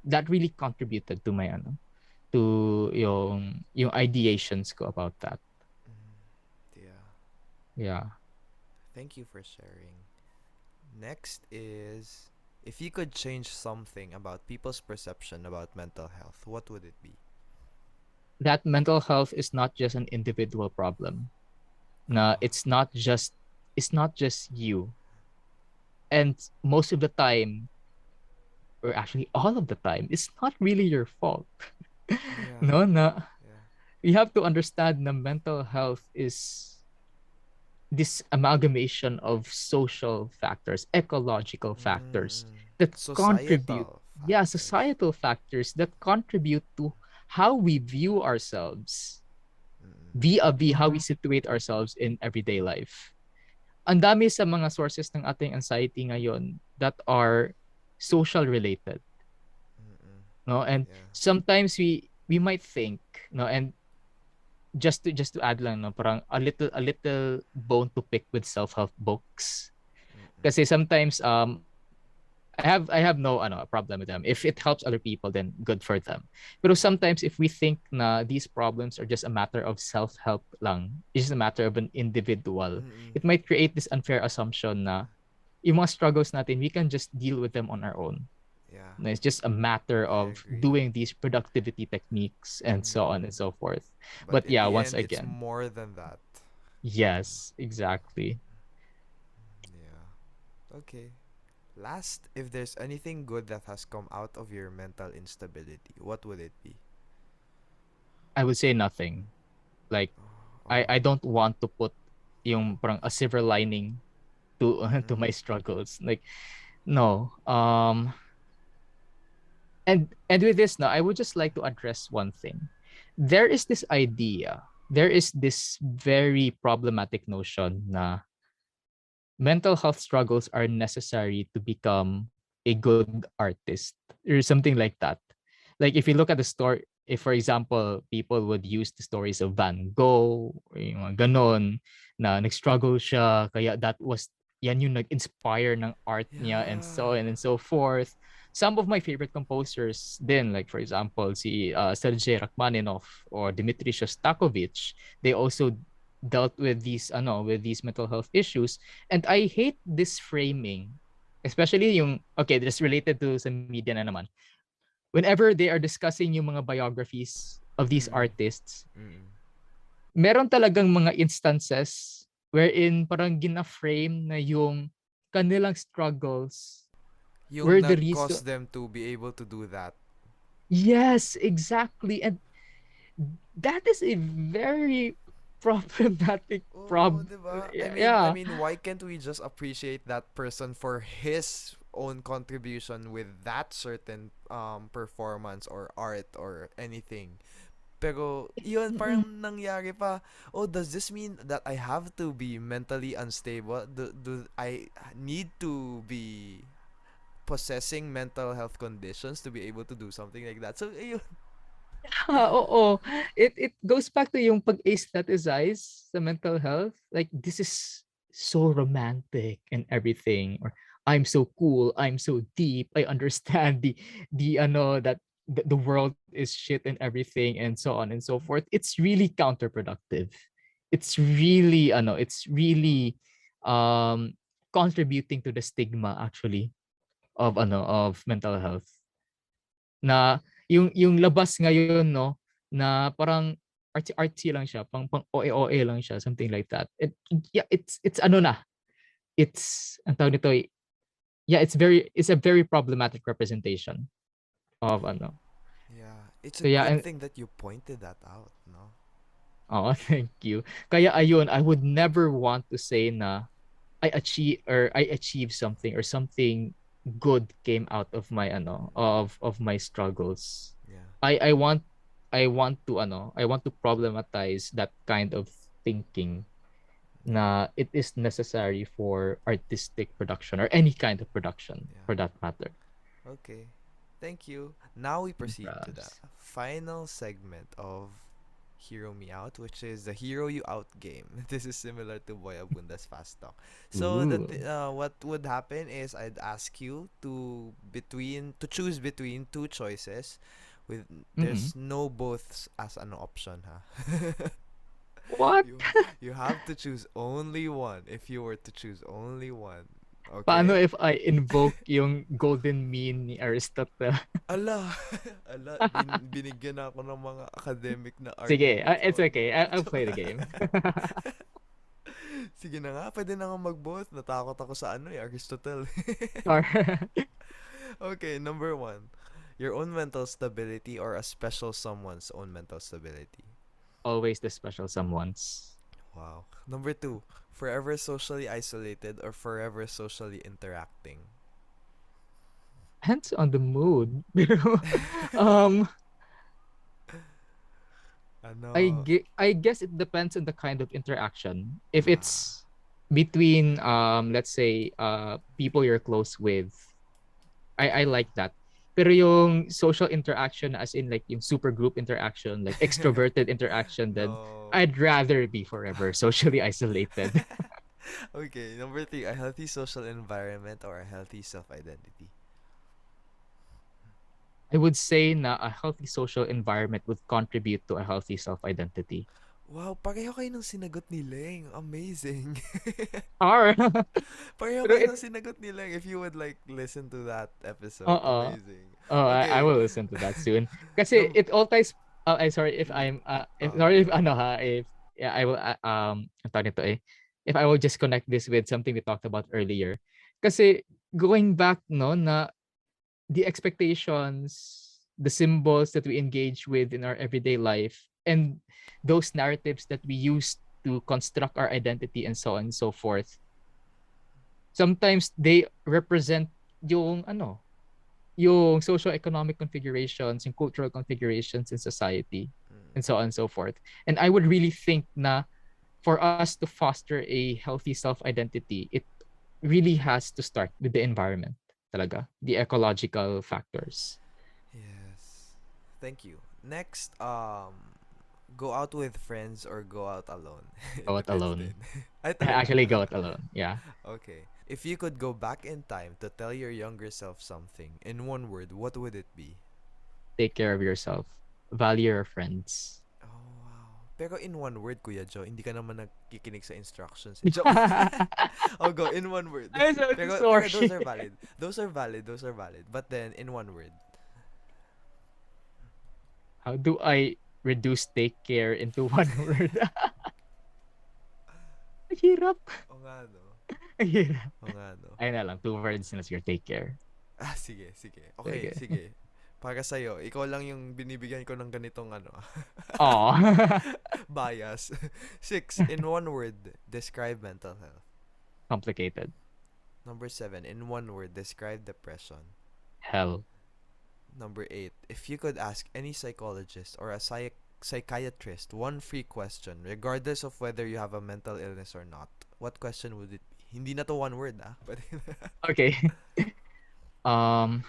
that really contributed to my ano to yung ideations ko about that. Mm. Yeah. Yeah. Thank you for sharing. Next is, if you could change something about people's perception about mental health, what would it be? That mental health is not just an individual problem. Na Oh. it's not just you. And most of the time, or actually all of the time, it's not really your fault. Yeah. No, na Yeah. you have to understand na mental health is this amalgamation of social factors, ecological factors Mm-mm. that contribute, Societal yeah, factors. societal factors that contribute to how we view ourselves Mm-mm. vis-a-vis how we situate ourselves in everyday life. Ang dami sa mga sources ng ating anxiety ngayon that are social related, Mm-mm. no? And Yeah. sometimes we might think, no, and just to add lang, no, parang a little bone to pick with self-help books. Mm-mm. Kasi sometimes I have no problem with them. If it helps other people, then good for them. But sometimes if we think na these problems are just a matter of self-help lang, it's just a matter of an individual, Mm-mm. it might create this unfair assumption na yung mga struggles natin, we can just deal with them on our own. Yeah. Na it's just a matter I of agree. doing these productivity techniques and so on and so forth. But in yeah, the once end, it's again, more than that. yes, exactly. Yeah. Okay. Last, if there's anything good that has come out of your mental instability, what would it be? I would say nothing. Like Oh. I don't want to put yung parang a silver lining to to Mm-mm. my struggles. Like no. And with this now, I would just like to address one thing. There is this idea, there is this very problematic notion na mental health struggles are necessary to become a good artist or something like that. Like if you look at the story, if for example, people would use the stories of Van Gogh, or yung mga ganon, na nag-struggle siya, kaya that was, yan yung nag-inspire ng art niya and so Yeah. on and so forth. Some of my favorite composers then, like for example, si Sergei Rachmaninoff or Dmitri Shostakovich, they also dealt with these mental health issues. And I hate this framing, especially yung, okay, this related to sa media na naman. Whenever they are discussing yung mga biographies of these Mm-mm. artists, Mm-mm. meron talagang mga instances wherein parang gina-frame na yung kanilang struggles were Yung the reason. nag-cause them to be able to do that. Yes, exactly. And that is a very problematic Oh, problem. diba? I Yeah. mean, why can't we just appreciate that person for his own contribution with that certain performance or art or anything. Pero yun parang Mm-mm. nangyari pa. Oh, does this mean that I have to be mentally unstable? Do I need to be possessing mental health conditions to be able to do something like that? So ayun. Oo. It goes back to yung pag-aestheticize sa mental health. Like, this is so romantic and everything. Or, I'm so cool, I'm so deep, I understand the that the world is shit and everything and so on and so forth. It's really counterproductive. It's really um contributing to the stigma actually of mental health. Na yung labas ngayon, no, na parang artsy-artsy lang siya, pang OA-OA lang siya, something like that. Yeah, it's ano na, ang tawag nito, yeah, it's a very problematic representation of ano. Yeah, it's a So yeah, good and thing that you pointed that out, no? oh, thank you. Kaya ayun, I would never want to say na I achieved something or something good came out of my of my struggles. Yeah. I want to problematize that kind of thinking na it is necessary for artistic production or any kind of production Yeah. for that matter. Okay. Thank you. Now we proceed to the Yes. final segment of Hero Me Out, which is the Hero You Out game. This is similar to Boy Abunda's Fast Talk. So Ooh. what would happen is I'd ask you to choose between two choices with Mm-mm. there's no boths as an option, ha. What? You have to choose only one if you were to choose only one. Paano Okay? if I invoke yung golden mean ni Aristotle? Ala, binigyan ako ng mga academic na Sige, arguments. it's Oh, okay. no. I'll play the game. Sige na nga, pwede na nga mag-both. Natakot ako sa Aristotle. Or Okay, number one. Your own mental stability or a special someone's own mental stability. always the special someone's. Wow. Number two. Forever socially isolated or forever socially interacting. Depends on the mood. Pero, um, Ano? I guess it depends on the kind of interaction. If Ah. it's between let's say people you're close with, I like that. Pero yung social interaction as in like yung super group interaction, like extroverted interaction, then No. I'd rather be forever socially isolated. Okay, number three. A healthy social environment or a healthy self-identity. I would say na a healthy social environment would contribute to a healthy self-identity. Wow, pareho kayo ng sinagot ni Leng. Amazing. Or, Pareho pero kayo it, ng sinagot ni Leng if you would like listen to that episode. oo. Amazing. Oh, I Okay. will listen to that soon. Kasi Num it all ties, I'm sorry if I'm, if, uh, sorry if ano ha, if, yeah, I will, ang tawag nito if I will just connect this with something we talked about earlier. Kasi going back, no, na the expectations, the symbols that we engage with in our everyday life, and those narratives that we use to construct our identity and so on and so forth, sometimes they represent yung yung socio-economic configurations, yung cultural configurations in society, and so on and so forth. And I would really think na for us to foster a healthy self-identity, it really has to start with the environment talaga, the ecological factors. yes. Thank you. Next, go out with friends or go out alone. Go it Depends alone. din. Ay, I talaga. actually go it alone. Yeah. Okay. If you could go back in time to tell your younger self something, in one word, what would it be? Take care of yourself. Value your friends. Oh, wow. Pero in one word, Kuya Joe, hindi ka naman nagkikinig sa instructions. Joke. Oh, go in one word. I'm so Pero those sorry. are valid. Those are valid. Those are valid. But then, in one word. How do I reduce take care into one word? Ang hirap. O nga, no? Ang hirap. O nga, no? Ayun na lang, 2 words na your take care. Ah, sige, sige. Okay, Sige. sige. Para sa'yo, ikaw lang yung binibigyan ko ng ganitong Aw. bias. 6, in one word, describe mental health. Complicated. Number 7, in one word, describe depression. Hell. Number 8, if you could ask any psychologist or a psychiatrist one free question, regardless of whether you have a mental illness or not, what question would it be? Hindi na to one word, ah. But Okay. um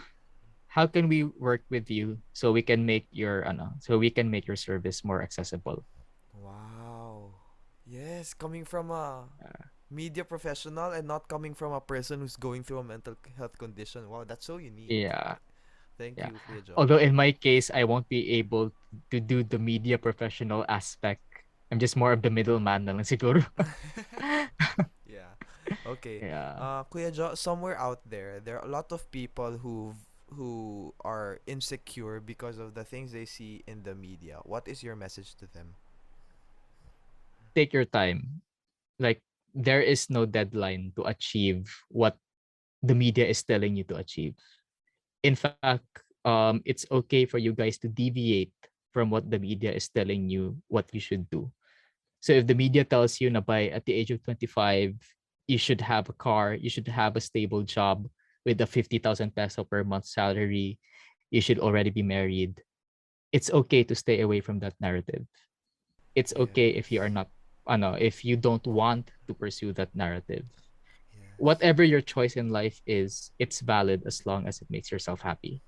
how can we work with you so we can make your so we can make your service more accessible? wow. Yes, coming from a Uh, media professional and not coming from a person who's going through a mental health condition. Wow, that's so unique. yeah. Thank Yeah. you, Kuya Jo. Although in my case, I won't be able to do the media professional aspect. I'm just more of the middleman na lang siguro. Yeah. Okay. Yeah. Kuya Jo, somewhere out there, there are a lot of people who are insecure because of the things they see in the media. What is your message to them? Take your time. Like, there is no deadline to achieve what the media is telling you to achieve. In fact, it's okay for you guys to deviate from what the media is telling you what you should do. So if the media tells you na by at the age of 25, you should have a car, you should have a stable job with a 50,000 peso per month salary, you should already be married. It's okay to stay away from that narrative. It's okay if you are Yes. not, if you don't want to pursue that narrative. Yes. Whatever your choice in life is, it's valid as long as it makes yourself happy.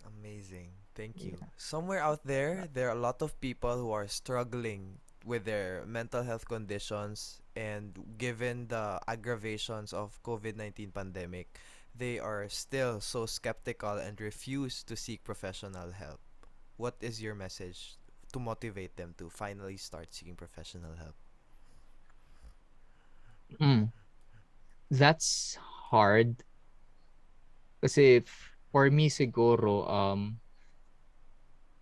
Amazing. Thank you. Yeah. Somewhere out there are a lot of people who are struggling with their mental health conditions, and given the aggravations of COVID-19 pandemic, they are still so skeptical and refuse to seek professional help. What is your message to motivate them to finally start seeking professional help? Mm, that's hard kasi for me siguro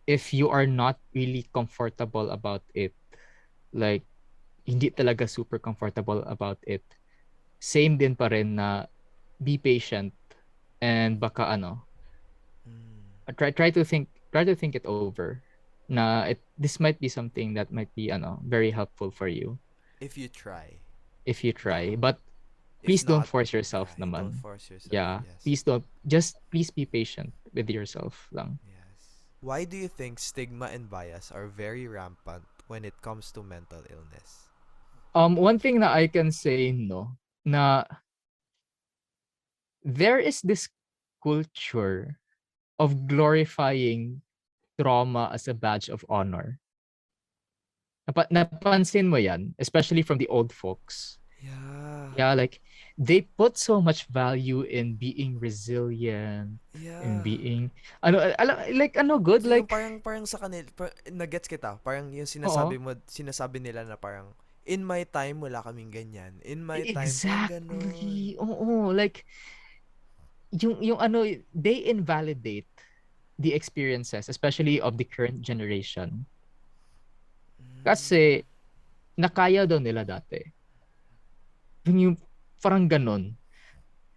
if you are not really comfortable about it, like hindi talaga super comfortable about it, same din pa rin na be patient and baka Mm. try to think it over na this might be something that might be very helpful for you If you try. if you try, but If please don't not, force yeah, yourself don't naman. force yourself. Yeah, Yes. please don't, just please be patient with yourself lang. Yes. Why do you think stigma and bias are very rampant when it comes to mental illness? One thing na I can say no na there is this culture of glorifying trauma as a badge of honor. Napansin mo yan, especially from the old folks. Yeah. Yeah, like they put so much value in being resilient, in Yeah. being like good, So yung like parang sa kanila, nagets kita. Parang yung oo, sinasabi nila na parang in my time wala kaming ganyan. In my time parang ganon. exactly. Oo, like yung they invalidate the experiences, especially of the current generation. Mm. Kasi nakaya daw nila dati. Yung parang ganon.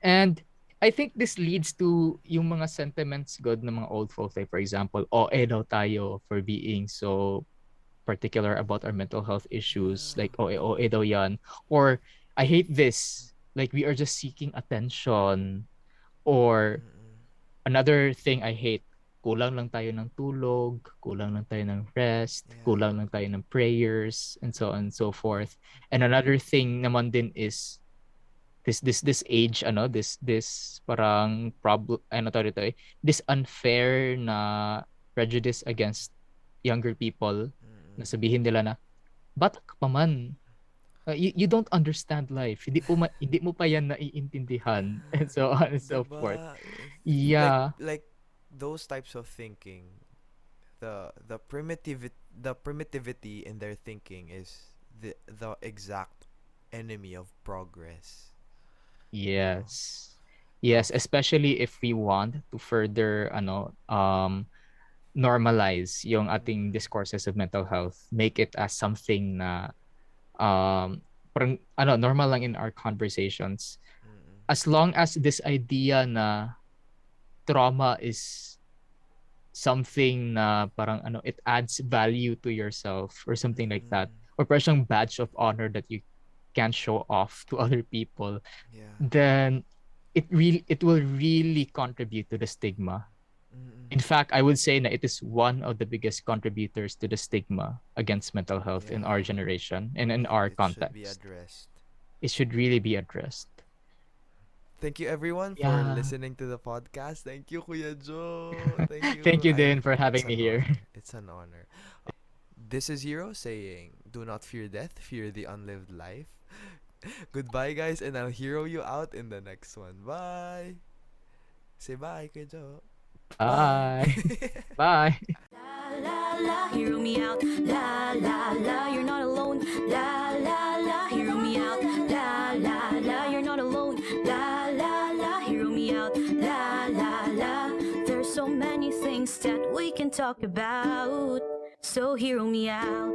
And I think this leads to yung mga sentiments good ng mga old folks. Like for example, OA daw tayo for being so particular about our mental health issues. Yeah. Like OA daw yan. Or I hate this. Like we are just seeking attention. Or Mm-mm. another thing I hate, kulang lang tayo ng tulog, kulang lang tayo ng rest, Yeah. kulang lang tayo ng prayers, and so on and so forth. And another thing naman din is this age this parang problem tawag dito this unfair na prejudice against younger people na Mm-mm. sabihin nila na bata ka pa man. You don't understand life, hindi mo pa yan naiintindihan and Yeah. so on and so forth. 'Diba? Yeah. Like those types of thinking, the primitivity in their thinking is the exact enemy of progress. Wow. Yes. Yes, Okay. especially if we want to further normalize yung ating Mm-mm. discourses of mental health, make it as something na parang normal lang in our conversations. Mm-mm. As long as this idea na trauma is something na parang it adds value to yourself or something like that, Mm-mm. or parang siyang badge of honor that you can't show off to other people, Yeah. then it will really contribute to the stigma. Mm-mm. In fact, I would say that it is one of the biggest contributors to the stigma against mental health in our Yeah. generation and in our It should be context. addressed. It should really be addressed. Thank you everyone for Yeah. listening to the podcast. Thank you, Kuya Joe. Thank Thank you. you, Din, for It's having me an here. honor. It's an honor. This is Hero saying, "Do not fear death, fear the unlived life." Goodbye, guys, and I'll hero you out in the next one. Bye. Say bye, Kuya Joe. Bye. Bye. La la la, hear me out. La la la, you're not alone. La la la, hear me out. La la la, you're not alone. La la la, hear me out. La la la, there's so many things that we can talk about. So hear me out.